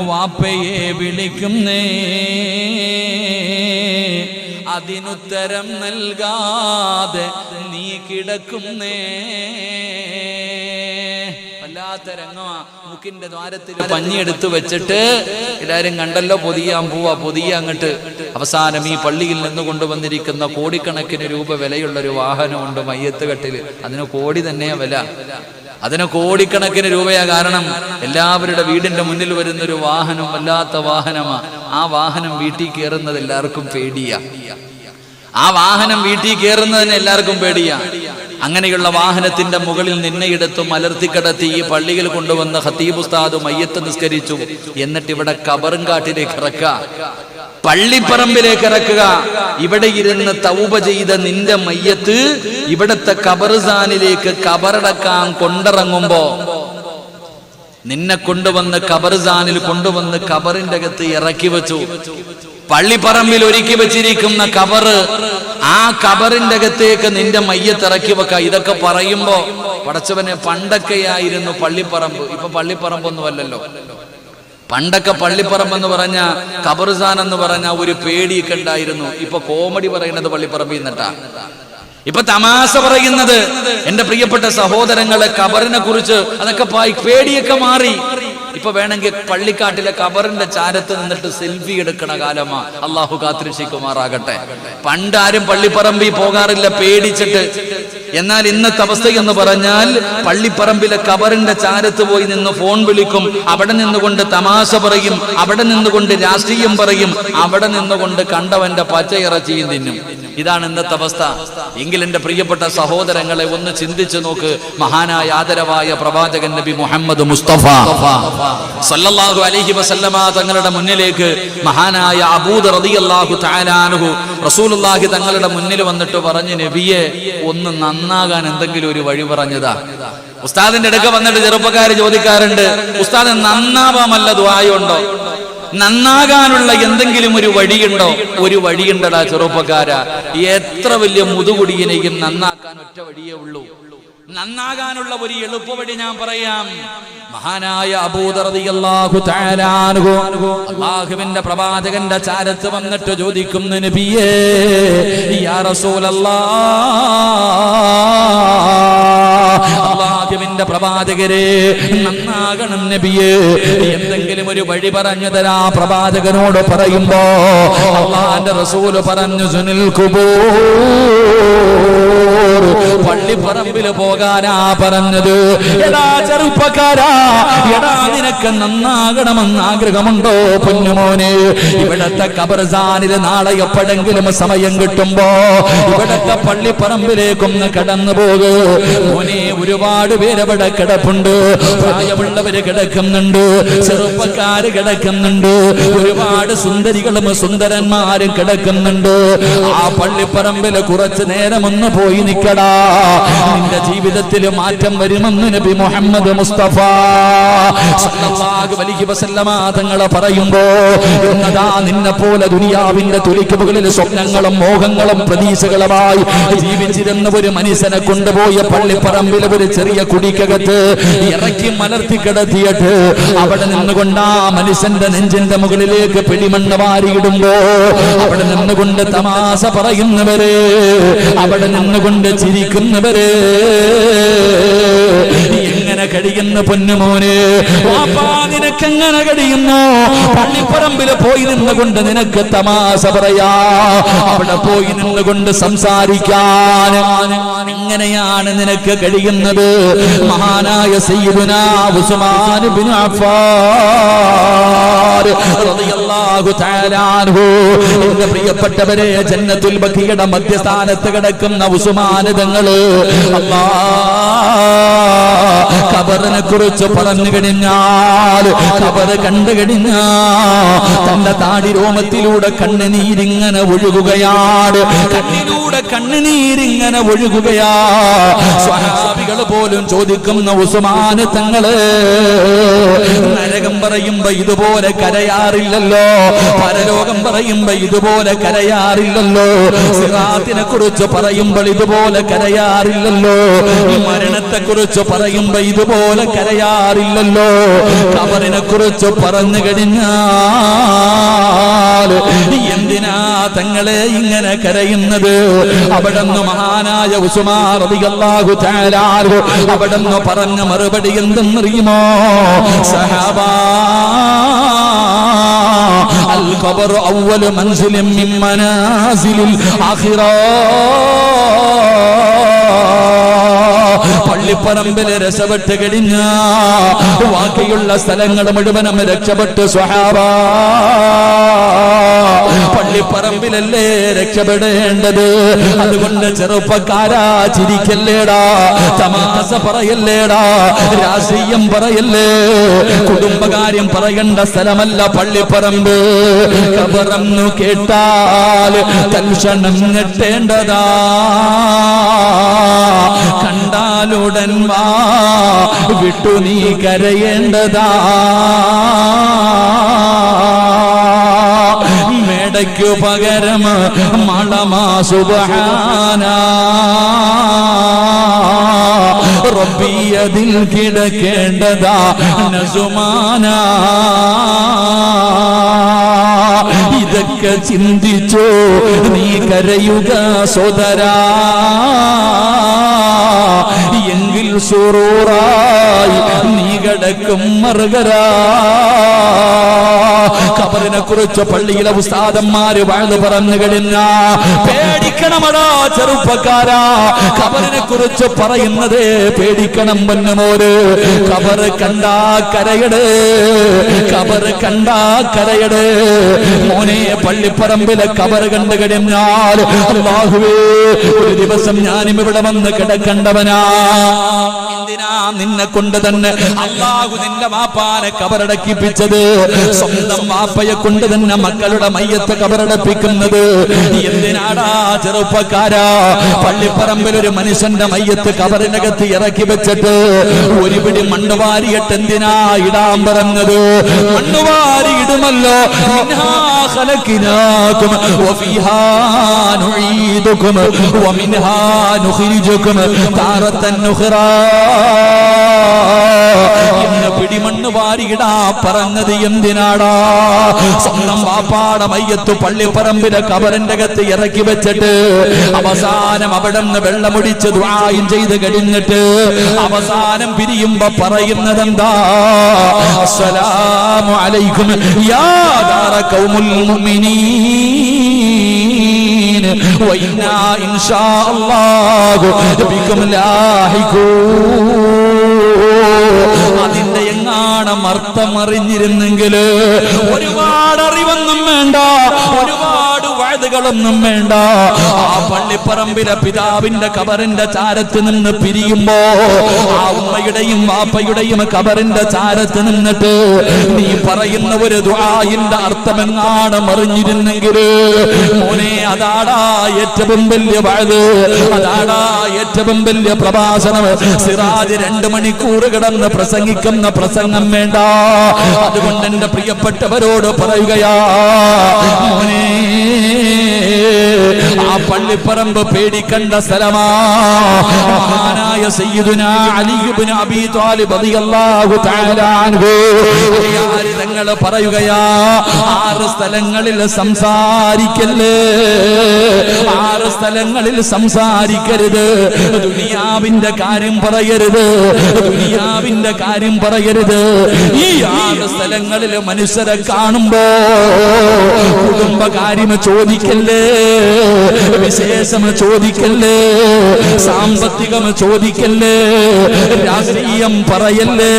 വാപ്പയെ വിളിക്കുന്നേ, അതിനുത്തരം നൽകാതെ നീ കിടക്കുന്നേ. വല്ലാത്ത രംഗമാ. മുക്കിന്റെ ദ്വാരത്തിൽ പഞ്ഞിയെടുത്ത് വെച്ചിട്ട് എല്ലാരും കണ്ടല്ലോ പൊതിയാൻ പോവാ, പൊതിയ അങ്ങട്ട്. അവസാനം ഈ പള്ളിയിൽ നിന്ന് കൊണ്ടുവന്നിരിക്കുന്ന കോടിക്കണക്കിന് രൂപ വിലയുള്ളൊരു വാഹനമുണ്ട് മയ്യത്ത് കെട്ടില്. അതിന് കോടി തന്നെയാ വില, അതിന് കോടിക്കണക്കിന് രൂപയാ. കാരണം എല്ലാവരുടെ വീടിന്റെ മുന്നിൽ വരുന്നൊരു വാഹനം വല്ലാത്ത വാഹനമാ. ആ വാഹനം വീട്ടിൽ കയറുന്നത് എല്ലാവർക്കും പേടിയാ, ആ വാഹനം വീട്ടിൽ കയറുന്നതിന് എല്ലാവർക്കും പേടിയാ. അങ്ങനെയുള്ള വാഹനത്തിന്റെ മുകളിൽ നിന്നെയെടുത്ത് മലർത്തിക്കടത്തി ഈ പള്ളിയിൽ കൊണ്ടുവന്ന ഖതീബ് ഉസ്താദ് മയ്യത്ത് നിസ്കരിച്ചു. എന്നിട്ട് ഇവിടെ കബറുംകാട്ടിലേക്ക് ഇറക്കുക, പള്ളിപ്പറമ്പിലേക്ക് ഇറക്കുക. ഇവിടെ ഇരുന്ന് തൗബ ചെയ്ത നിന്റെ മയ്യത്ത് ഇവിടത്തെ ഖബർസാനിലേക്ക് കബറടക്കാൻ കൊണ്ടിറങ്ങുമ്പോ നിന്നെ കൊണ്ടുവന്ന് ഖബർസാനിൽ കൊണ്ടുവന്ന് ഖബറിന്റെ അകത്ത് ഇറക്കി വെച്ചു. പള്ളിപ്പറമ്പിൽ ഒരുക്കി വെച്ചിരിക്കുന്ന ഖബറ്, ആ ഖബറിന്റെ അകത്തേക്ക് നിന്റെ മയ്യത്ത് ഇറക്കി വെക്ക. ഇതൊക്കെ പറയുമ്പോ പടച്ചവനെ, പണ്ടൊക്കെയായിരുന്നു പള്ളിപ്പറമ്പ്, ഇപ്പൊ പള്ളിപ്പറമ്പൊന്നും അല്ലല്ലോ. പണ്ടൊക്കെ പള്ളിപ്പറമ്പെന്ന് പറഞ്ഞ ഖബർസാൻ എന്ന് പറഞ്ഞ ഒരു പേടിയൊക്കെ ഉണ്ടായിരുന്നു. ഇപ്പൊ കോമഡി പറയുന്നത് പള്ളിപ്പറമ്പിൽ നിന്നിട്ടാ, ഇപ്പൊ തമാശ പറയുന്നത്. എന്റെ പ്രിയപ്പെട്ട സഹോദരങ്ങളെ, ഖബറിനെ കുറിച്ച് അതൊക്കെ പേടിയൊക്കെ മാറി. ഇപ്പൊ വേണമെങ്കിൽ പള്ളിക്കാട്ടിലെ ഖബറിന്റെ ചാരത്ത് നിന്നിട്ട് സെൽഫി എടുക്കണ കാലമാ. അള്ളാഹു കാത്തിരക്ഷിക്കുമാറാകട്ടെ. പണ്ടാരും പള്ളിപ്പറമ്പിൽ പോകാറില്ല പേടിച്ചിട്ട്. എന്നാൽ ഇന്നത്തെ അവസ്ഥ എന്ന് പറഞ്ഞാൽ പള്ളിപ്പറമ്പിലെ ഖബറിന്റെ ചാരത്ത് പോയി നിന്ന് ഫോൺ വിളിക്കും, അവിടെ നിന്നുകൊണ്ട് തമാശ പറയും, അവിടെ നിന്നുകൊണ്ട് രാഷ്ട്രീയം പറയും, അവിടെ നിന്നുകൊണ്ട് കണ്ടവന്റെ പച്ചയിറച്ചിയും തിന്നും. ഇതാണ് ഇന്നത്തെ അവസ്ഥ. എങ്കിൽ എന്റെ പ്രിയപ്പെട്ട സഹോദരങ്ങളെ, ഒന്ന് ചിന്തിച്ചു നോക്ക്. മഹാനായ ആദരവായ പ്രവാചകൻ നബി മുഹമ്മദ് മുസ്തഫ സല്ലല്ലാഹു അലൈഹി വസല്ലമ തങ്ങളുടെ മുന്നിലേക്ക് മഹാനായ അബൂദർ റളിയല്ലാഹു തആല അൻഹു റസൂലുള്ളാഹി തങ്ങളുടെ മുന്നിൽ വന്നിട്ട് പറഞ്ഞു, നബിയെ, ഒന്ന് നന്നാകാൻ എന്തെങ്കിലും ഒരു വഴി പറഞ്ഞതാ. ഉസ്താദിന്റെ അടുക്ക വന്നിട്ട് ചെറുപ്പക്കാര് ചോദിക്കാറുണ്ട്, ഉസ്താദ് നന്നാവാമല്ല ദുആയുണ്ടോ? നന്നാകാനുള്ള എന്തെങ്കിലും ഒരു വഴിയുണ്ടോ? ഒരു വഴിയുണ്ടടാ ചെറുപ്പക്കാരാ. എത്ര വലിയ മുതുകുടിയനെയും നന്നാക്കാൻ ഒറ്റ വഴിയേ ഉള്ളൂ. നന്നാകാനുള്ള ഒരു എളുപ്പവഴി ഞാൻ പറയാം. മഹാനായ അബൂദർ റളിയല്ലാഹു തആല അൻഹു അല്ലാഹുവിന്റെ പ്രവാചകന്റെ ചാരത്ത് വന്നിട്ട് ചോദിക്കുന്നു, നബിയേ യാ റസൂലല്ലാഹ്, അല്ലാഹുവിന്റെ പ്രവാചകരെ, നന്നാകണം നബിയേ, എന്തെങ്കിലും ഒരു വഴി പറഞ്ഞു തരാ പ്രവാചകനോട് പറയുമ്പോ അല്ലാഹുവിന്റെ റസൂൽ പറഞ്ഞു, സുനിൽ ഖുബൂർ, പള്ളിപ്പറമ്പിൽ പോകാനാ പറഞ്ഞത്. എടാ ചെറുപ്പക്കാരാ, എടാ നിനക്ക് നന്നാകണമെന്ന് ആഗ്രഹമുണ്ടോ പൊന്നുമോനെ? ഇവിടത്തെ ഖബർസാനിൽ നാളെ എപ്പോഴെങ്കിലും സമയം കിട്ടുമ്പോ ഇവിടത്തെ പള്ളിപ്പറമ്പിലേക്കൊന്ന് കടന്നു പോകു മോനെ. ഒരുപാട് പേരവിടെ കിടപ്പുണ്ട്, പ്രായമുള്ളവര് കിടക്കുന്നുണ്ട്, ചെറുപ്പക്കാര് കിടക്കുന്നുണ്ട്, ഒരുപാട് സുന്ദരികളും സുന്ദരന്മാരും കിടക്കുന്നുണ്ട്. ആ പള്ളിപ്പറമ്പിൽ കുറച്ചു നേരം ഒന്ന് പോയി നിക്കടാ, നിന്റെ ജീവിതത്തിൽ മാറ്റം വരുമെന്ന് നബി മുഹമ്മദ് മുസ്തഫ സല്ലല്ലാഹു അലൈഹി വസല്ലമ തങ്ങളെ പറയുമ്പോ, എന്നതാ നിന്നെ പോലെ ദുനിയാവിന്റെ തുലിക്കുകളിൽ സ്വപ്നങ്ങളും മോഹങ്ങളും പ്രതീക്ഷകളുമായി ജീവിച്ചിരുന്ന ഒരു മനുഷ്യനെ കൊണ്ടുപോയ പള്ളിപ്പറമ്പിൽ ഒരു ചെറിയ കുടിക്കകത്ത് ഇറക്കി മലർത്തി കിടത്തിയിട്ട് അവിടെ നിന്നുകൊണ്ട് ആ മനുഷ്യന്റെ നെഞ്ചിന്റെ മുകളിലേക്ക് പിടിമണ്ണ് വാരിയിടുമ്പോ അവിടെ നിന്നുകൊണ്ട് തമാശ പറയുന്നവരെ, അവിടെ നിന്നുകൊണ്ട് ചിരിക്കുന്നവരെ, എങ്ങനെ കഴിയുന്ന പൊന്നുമോനെ? വാപ്പാ നിനക്കെങ്ങനെ കഴിയുന്നു? പള്ളിപ്പറമ്പിൽ പോയി നിന്നുകൊണ്ട് നിനക്ക് തമാശ പറയാ, അവിടെ പോയി നിന്നുകൊണ്ട് സംസാരിക്കാൻ എങ്ങനെയാണ് നിനക്ക് കഴിയുന്നത്? മഹാനായ സയ്യിദുനാ ഉസ്മാൻ ബിൻ അഫ്ഫാൻ റളിയല്ലാഹു തആല അൻഹു, എന്റെ പ്രിയപ്പെട്ടവരെ, ജന്നത്തുൽ ബഖിയുടെ മധ്യസ്ഥാനത്ത് കിടക്കുന്ന ഉസ്മാൻ തങ്ങള് ഖബറിനെ കുറിച്ച് പറഞ്ഞു കഴിഞ്ഞാൽ, ഖബർ കണ്ടു കഴിഞ്ഞാൽ തന്റെ താടി രോമത്തിലൂടെ കണ്ണുനീരിങ്ങനെ ഒഴുകുകയാണ്, കണ്ണിലൂടെ കണ്ണുനീരിങ്ങനെ ഒഴുകുകയാ. സ്വഹാബികൾ പോലും ചോദിക്കുന്ന ഉസ്മാൻ തങ്ങള്, നരകം പറയുമ്പോ ഇതുപോലെ കരയാറില്ലല്ലോ, പരലോകം പറയുമ്പോ ഇതുപോലെ കരയാറില്ലല്ലോ, സിറാത്തിനെ കുറിച്ച് പറയുമ്പോൾ ഇതുപോലെ കരയാറില്ലല്ലോ, മരണത്തെ കുറിച്ച് പറയുമ്പോ ഇതുപോലെ കരയാറില്ലല്ലോ, ഖബറിനെ കുറിച്ച് പറഞ്ഞു കഴിഞ്ഞാൽ എന്തിനാ തങ്ങളെ ഇങ്ങനെ കരയുന്നത്? അവിടെന്ന് മഹാനായ ഉസ്മാൻ റളിയല്ലാഹു തആല അൻഹു അവിടെന്ന് പറഞ്ഞ മറുപടി എന്തെന്നറിയുമോ? സഹാബാ, അൽ ഖബറു അവ്വലു മൻസിലിൻ മിൻ മനാസിലിൽ ആഖിറ. പള്ളിപ്പറമ്പില് രക്ഷപ്പെട്ട് കഴിഞ്ഞ ബാക്കിയുള്ള സ്ഥലങ്ങൾ മുഴുവനും രക്ഷപ്പെട്ടു സ്വഹാബാ. പള്ളിപ്പറമ്പിലല്ലേ രക്ഷപ്പെടേണ്ടത്? അതുകൊണ്ട് ചെറുപ്പക്കാരാ, ചിരിക്കല്ലേടാ, തമാശ പറയല്ലേടാ, രാഷ്ട്രീയം പറയല്ലേ, കുടുംബകാര്യം പറയേണ്ട സ്ഥലമല്ല പള്ളിപ്പറമ്പ്. ഖബറെന്നു കേട്ടാൽ തൽക്ഷണം ഞെട്ടേണ്ടതാ, കണ്ടാലുടൻ വാ വിട്ടു നീ കരയേണ്ടതാ. മേടയ്ക്കു പകരം മളമാ സുബ്ഹാനാ, റബ്ബിയതിൽ കിടക്കേണ്ടതാ നസുമാനാ. ഇതൊക്കെ ചിന്തിച്ചോ നീ കരയുക സോദരാ, എങ്കിൽ സുറൂറായി നീ കിടക്കും മറുകരാ. ഖബറിനെ കുറിച്ച് പള്ളിയിലെ ഉസ്താദന്മാര് വാഴ്ന്നു പറഞ്ഞു കഴിഞ്ഞ പേടിക്കണമടാ ചെറുപ്പക്കാരാ, ഖബറിനെ കുറിച്ച് പറയുന്നത് പേടിക്കണം പൊന്നുമോര്. ഖബർ കണ്ടാ കരയട്, ഖബർ കണ്ടാ കരയട് മോനെ. പള്ളിപ്പറമ്പിലെ ഖബർ കണ്ടു കഴിഞ്ഞാൽ അല്ലാഹുവേ, ഒരു ദിവസം ഞാനും ഇവിടെ വന്ന് കിടക്കണ്ടവനാ. എന്തിനാ? നിന്നെ കൊണ്ട് തന്നെ അല്ലാഹു നിന്റെ വാപ്പാനെ ഖബറടക്കിപ്പിച്ചത്. സ്വന്തം വാപ്പയെ കൊണ്ട് തന്നെ മക്കളുടെ മയ്യത്ത് ഖബറടപ്പിക്കുന്നത് എന്തിനാടാ ചെറുപ്പക്കാരാ? പള്ളിപ്പറമ്പിൽ ഒരു മനുഷ്യന്റെ മയ്യത്ത് ഖബറിനകത്ത് ഇറക്കി വെച്ചിട്ട് ഒരു പിടി മണ്ണുവാരിയിട്ട് എന്തിനാ ഇടാൻ പറഞ്ഞത്? മണ്ണുവാരി ഇടുമല്ലോ. ഖലഖനാകും വഫീഹാ നുഈദുകും വമിൻഹാ നുഖ്രിജുകും താറത്തൻ ഉഖ്റാ. ഇന്ന് പിടിമണ്ണ് വാരിയിടാ പറഞ്ഞത് എന്തിനാടാ? സ്വന്തം വാപ്പാടെ മയ്യത്ത് പള്ളിപ്പറമ്പിലെ ഖബറിന്റെ അകത്ത് ഇറക്കി വെച്ചിട്ട് അവസാനം അവിടെ നിന്ന് വെള്ളമൊടിച്ച് ദുആയും ചെയ്ത് കഴിഞ്ഞിട്ട് അവസാനം പിരിയുമ്പോ പറയുന്നത് എന്താ? അസ്സലാമു അലൈക്കും യാ ദാറ ഖൗമുൽ മുഅ്മിനീൻ വ ഇന്നാ ഇൻഷാ അല്ലാഹു ബികും ലാഹിഖൂൻ. അതിന്റെ എങ്ങാണം അർത്ഥം അറിഞ്ഞിരുന്നെങ്കിൽ ഒരുപാട് അറിവൊന്നും വേണ്ട, ഒരുപാട് വാഴ്തുകളൊന്നും വേണ്ട. ആ പള്ളിപ്പറമ്പിലെ പിതാവിന്റെ ഖബറിന്റെ ചാരത്ത് നിന്ന് പിരിയുമ്പോ ആ ഉമ്മയുടെയും വാപ്പയുടെയും ഖബറിന്റെ ചാരത്ത് നിന്നിട്ട് നീ പറയുന്ന ഒരു ദുആഇന്റെ അർത്ഥമെങ്ങാണം അറിഞ്ഞിരുന്നെങ്കിൽ മോനെ, അതാടാ ഏറ്റവും വലിയ വാഴ്ത്, അതാടാ ഏറ്റവും വലിയ പ്രഭാഷണം. സിറാജ് 2 മണിക്കൂർ കിടന്ന് പ്രസംഗിക്കുന്ന പ്രസംഗം വേണ്ട. അതുകൊണ്ട് എന്റെ പ്രിയപ്പെട്ടവരോട് പറയുകയാ, മോനെ, ആ പള്ളിപ്പറമ്പ് പേടിക്കണ്ട സ്ഥലമാ. മഹാനായ സയ്യിദുനാ അലി ഇബ്നു അബീ ത്വാലിബ് റളിയല്ലാഹു തആല അൻഹു തങ്ങൾ പറയുകയാ, 6 സ്ഥലങ്ങളിൽ സംസാരിക്കല്ലേ, 6 സ്ഥലങ്ങളിൽ സംസാരിക്കരുത്. ദുനിയാവിന്റെ കാര്യം പറയരുത്, ദുനിയാവിന്റെ കാര്യം പറയരുത്. ഈ 6 സ്ഥലങ്ങളിൽ മനുഷ്യരെ കാണുമ്പോ കുടുംബകാര്യം ചോദിക്കല്ലേ, വിശേഷം ചോദിക്കല്ലേ, സാമ്പത്തികം ചോദിക്കല്ലേ, രാഷ്ട്രീയം പറയല്ലേ,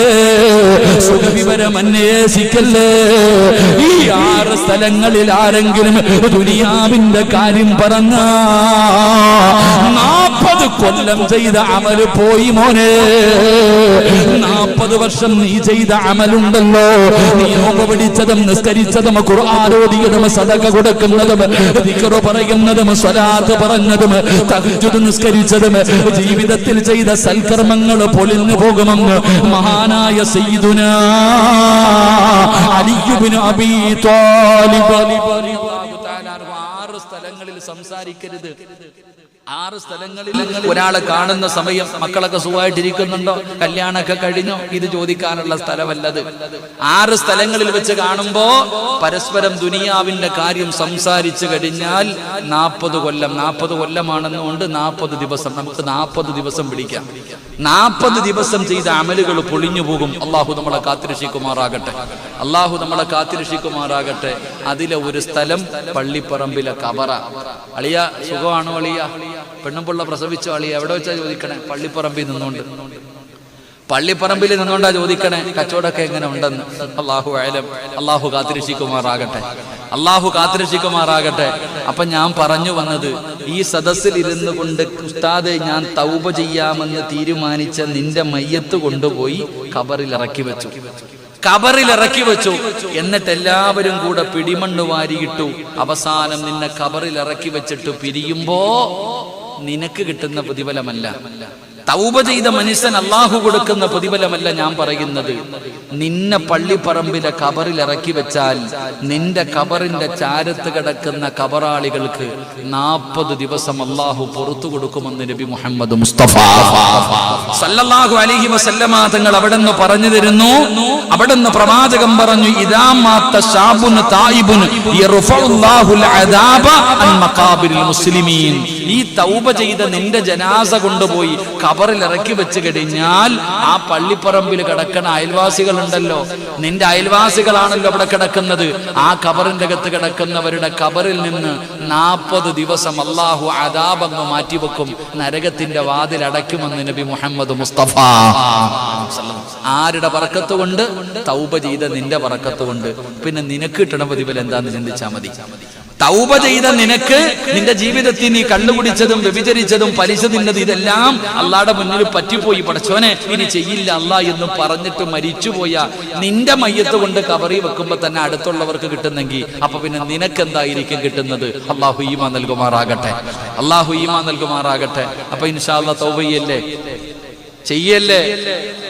സുഖവിവരം അന്വേഷിക്കല്ലേ. ഈ 6 സ്ഥലങ്ങളിൽ ആരെങ്കിലും ദുനിയാവിന്റെ കാര്യം പറഞ്ഞ 40 കൊല്ലം ചെയ്ത അമല് പോയി മോനെ. 40 വർഷം നീ ചെയ്ത അമലുണ്ടല്ലോ, നീ നോമ്പ് പിടിച്ചതും നിസ്കരിച്ചതും ഖുർആൻ ഓതിയതും സദഖ കൊടുക്കുന്നതും ദിക്റ് പറയുന്നതും സ്വലാത്ത് പറഞ്ഞതും തഹജ്ജുദ് നിസ്കരിച്ചതും ജീവിതത്തിൽ ചെയ്ത സൽക്കർമ്മങ്ങൾ പൊളിഞ്ഞു പോകുമെന്ന് മഹാനായ സയ്യിദുനാ അലി ഇബ്നു അബീ ത്വാലിബ് റളിയല്ലാഹു തആല 6 സ്ഥലങ്ങളിൽ സംസാരിക്കരുത്. 6 സ്ഥലങ്ങളിൽ ഒരാളെ കാണുന്ന സമയം മക്കളൊക്കെ സുഖമായിട്ടിരിക്കുന്നുണ്ടോ, കല്യാണമൊക്കെ കഴിഞ്ഞോ, ഇത് ചോദിക്കാനുള്ള സ്ഥലമല്ലത്. 6 സ്ഥലങ്ങളിൽ വെച്ച് കാണുമ്പോ പരസ്പരം ദുനിയാവിന്റെ കാര്യം സംസാരിച്ചു കഴിഞ്ഞാൽ 40 കൊല്ലം 40 കൊല്ലമാണെന്നുകൊണ്ട് 40 ദിവസം നമുക്ക് 40 ദിവസം പിടിക്കാം. 40 ദിവസം ചെയ്ത അമലുകൾ പൊളിഞ്ഞു പോകും. അള്ളാഹു നമ്മളെ കാത്തിരക്ഷിക്കുമാറാകട്ടെ, അള്ളാഹു നമ്മളെ കാത്തിരക്ഷിക്കുമാറാകട്ടെ. അതിലെ ഒരു സ്ഥലം പള്ളിപ്പറമ്പിലെ കബറ. അളിയ സുഖമാണോ അളിയ? പെണ്ണുപിള്ള പ്രസവിച്ചോ അളിയ? എവിടെ വെച്ചാ ചോദിക്കണേ? പള്ളിപ്പറമ്പിൽ നിന്നുകൊണ്ട്, പള്ളിപ്പറമ്പിൽ നിന്നുകൊണ്ടാ ചോദിക്കണേ കച്ചവടമൊക്കെ എങ്ങനെ ഉണ്ടെന്ന്. അള്ളാഹു അലം. അള്ളാഹു കാത്തിരക്ഷിക്കുമാറാകട്ടെ, അള്ളാഹു കാത്തിരക്ഷിക്കുമാറാകട്ടെ. അപ്പൊ ഞാൻ പറഞ്ഞു വന്നത്, ഈ സദസ്സിൽ ഇരുന്നു കൊണ്ട് ഉസ്താദെ ഞാൻ തൗബ ചെയ്യാമെന്ന് തീരുമാനിച്ച നിന്റെ മയ്യത്ത് കൊണ്ടുപോയി ഖബറിൽ ഇറക്കി വെച്ചു, ഖബറിൽ ഇറക്കി വെച്ചു. എന്നിട്ട് എല്ലാവരും കൂടെ പിടിമണ്ണ് വാരിയിട്ടു. അവസാനം നിന്നെ ഖബറിൽ ഇറക്കി വെച്ചിട്ട് പിരിയുമ്പോ നിനക്ക് കിട്ടുന്ന പ്രതിഫലമല്ല, തൗബ ചെയ്ത മനുഷ്യൻ അള്ളാഹു കൊടുക്കുന്ന പ്രതിഫലമല്ല ഞാൻ പറയുന്നത്. നിന്നെ പള്ളിപ്പറമ്പിലെ ഖബറിൽ ഇറക്കി വെച്ചാൽ നിന്റെ ഖബറിന്റെ ചാരത്ത് കിടക്കുന്ന ഖബറാളികൾക്ക് 40 ദിവസം അള്ളാഹു പുറത്തു കൊടുക്കുമെന്ന് നബി മുഹമ്മദ് മുസ്തഫ സല്ലല്ലാഹു അലൈഹി വസല്ലമ തങ്ങൾ അവിടുന്ന് പറഞ്ഞു തരുന്നു. അവിടുന്ന് പ്രവാചകൻ പറഞ്ഞു, ഇദാ മാത ശാബുൻ തായിബുൻ യർഫഉല്ലാഹുൽ അദാബ അൻ മഖാബിരിൽ മുസ്ലിമീൻ. ഈ തൗബ ചെയ്ത നിന്റെ ജനാസ കൊണ്ടുപോയി ഖബറിൽ ഇറക്കി വെച്ച് കഴിഞ്ഞാൽ ആ പള്ളിപ്പറമ്പിൽ കിടക്കുന്ന അയൽവാസികളുണ്ടല്ലോ, നിന്റെ അയൽവാസികളാണല്ലോ അവിടെ കിടക്കുന്നത്. ആ ഖബറിന്റെ അകത്ത് കിടക്കുന്നവരുടെ ഖബറിൽ നിന്ന് 40 ദിവസം അള്ളാഹു അദാബങ്ങ് മാറ്റിവെക്കും, നരകത്തിന്റെ വാതിൽ അടയ്ക്കുമെന്ന് നബി മുഹമ്മദ് മുസ്തഫ. ആരുടെ ബറക്കത്ത് കൊണ്ട്? തൗബ ചെയ്ത നിന്റെ ബറക്കത്ത് കൊണ്ട്. പിന്നെ നിനക്ക് കിട്ടണ പ്രതിഫലം എന്താന്ന് ചിന്തിച്ചാൽ മതി. തൗബ ചെയ്ത നിനക്ക് നിന്റെ ജീവിതത്തിൽ നീ കള്ളുകുടിച്ചതും വ്യഭിചരിച്ചതും പലിശ തിന്നതും ഇതെല്ലാം അള്ളാഹുടെ മുന്നിൽ പറ്റിപ്പോയി, പടച്ചോനെ ഇനി ചെയ്യില്ല അല്ലാ എന്ന് പറഞ്ഞിട്ട് മരിച്ചുപോയ നിന്റെ മയ്യത്ത് കൊണ്ട് കബറി വെക്കുമ്പോ തന്നെ അടുത്തുള്ളവർക്ക് കിട്ടുന്നെങ്കിൽ അപ്പൊ പിന്നെ നിനക്കെന്തായിരിക്കും കിട്ടുന്നത്? അള്ളാഹു ഈമാൻ നൽകുമാറാകട്ടെ, അള്ളാഹു ഈമാൻ നൽകുമാറാകട്ടെ. അപ്പൊ ഇൻഷാ അല്ലാഹ് തൗബ ചെയ്യല്ലേ.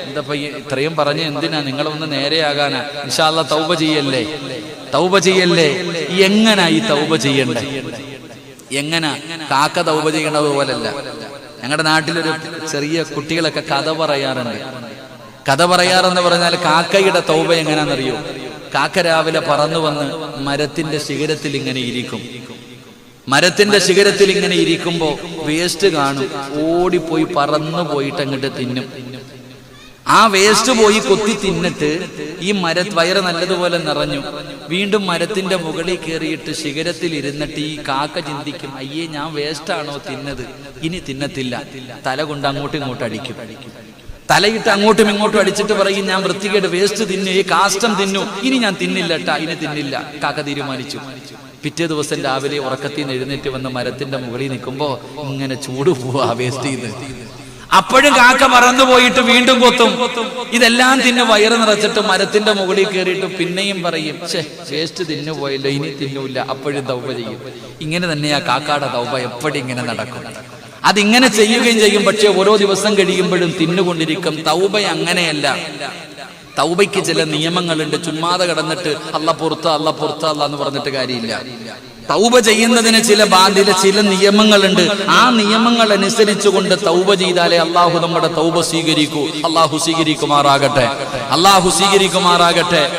എന്താ ഇത്രയും പറഞ്ഞ് എന്തിനാ? നിങ്ങളൊന്ന് നേരെയാകാനാ. ഇൻഷാ അല്ലാഹ് തൗബ ചെയ്യല്ലേ, തൗബ ചെയ്യല്ലേ. എങ്ങനാ ഈ തൗബ ചെയ്യണ്ടേ? എങ്ങനാ? കാക്ക തൗബ ചെയ്യണത് പോലല്ല. ഞങ്ങളുടെ നാട്ടിലൊരു ചെറിയ കുട്ടികളൊക്കെ കഥ പറയാറുണ്ട്. കഥ പറയാറെന്ന് പറഞ്ഞാൽ കാക്കയുടെ തൗബ എങ്ങനാന്നറിയോ? കാക്ക രാവിലെ പറന്നു വന്ന് മരത്തിന്റെ ശിഖരത്തിൽ ഇങ്ങനെ ഇരിക്കും. മരത്തിന്റെ ശിഖരത്തിൽ ഇങ്ങനെ ഇരിക്കുമ്പോ വേസ്റ്റ് കാണും, ഓടിപ്പോയി പറന്നു പോയിട്ട് അങ്ങോട്ട് തിന്നും. ആ വേസ്റ്റ് പോയി കൊത്തി തിന്നിട്ട് ഈ വയറ് നല്ലതുപോലെ നിറഞ്ഞു. വീണ്ടും മരത്തിന്റെ മുകളിൽ കയറിയിട്ട് ശിഖരത്തിൽ ഇരുന്നിട്ട് ഈ കാക്ക ചിന്തിക്കും, അയ്യേ ഞാൻ വേസ്റ്റാണോ തിന്നത്, ഇനി തിന്നത്തില്ല. തല കൊണ്ട് അങ്ങോട്ടും ഇങ്ങോട്ടും അടിക്കും. തലയിട്ട് അങ്ങോട്ടും ഇങ്ങോട്ടും അടിച്ചിട്ട് പറയും, ഞാൻ വൃത്തികേട് വേസ്റ്റ് തിന്നു, ഈ കാഷ്ടം തിന്നു, ഇനി ഞാൻ തിന്നില്ല ട്ടാ, ഇനി തിന്നില്ല. കാക്ക തീരുമാനിച്ചു. പിറ്റേ ദിവസം രാവിലെ ഉറക്കത്തിൽ നിന്ന് എഴുന്നേറ്റ് വന്ന് മരത്തിന്റെ മുകളിൽ നിൽക്കുമ്പോ ഇങ്ങനെ ചൂട് പോവാ വേസ്റ്റ് ചെയ്ത്. അപ്പോഴും കാക്ക പറന്നു പോയിട്ട് വീണ്ടും കൊത്തും. ഇതെല്ലാം തിന്ന് വയറ് നിറച്ചിട്ട് മരത്തിന്റെ മുകളിൽ കയറിയിട്ട് പിന്നെയും പറയും, വേസ്റ്റ് തിന്നു പോയല്ലോ, ഇനി തിന്നൂല്ല. അപ്പോഴും തൗബ ചെയ്യും. ഇങ്ങനെ തന്നെയാ കാക്കയുടെ തൗബ എപ്പോഴും ഇങ്ങനെ നടക്കും. അതിങ്ങനെ ചെയ്യുകയും ചെയ്യും. പക്ഷെ ഓരോ ദിവസം കഴിയുമ്പോഴും തിന്നുകൊണ്ടിരിക്കും. തൗബ അങ്ങനെയല്ല. തൗബയ്ക്ക് ചില നിയമങ്ങളുണ്ട്. ചുമ്മാതെ കിടന്നിട്ട് അല്ല പുറത്ത് എന്ന് പറഞ്ഞിട്ട് കാര്യമില്ല. തൗബ ചെയ്യുന്നതിന് ചില നിയമങ്ങളുണ്ട്. ആ നിയമങ്ങൾ അനുസരിച്ചുകൊണ്ട് തൗബ ചെയ്താലേ അള്ളാഹു നമ്മുടെ തൗബ സ്വീകരിക്കൂ. അള്ളാഹു സ്വീകരിക്കുമാറാകട്ടെ.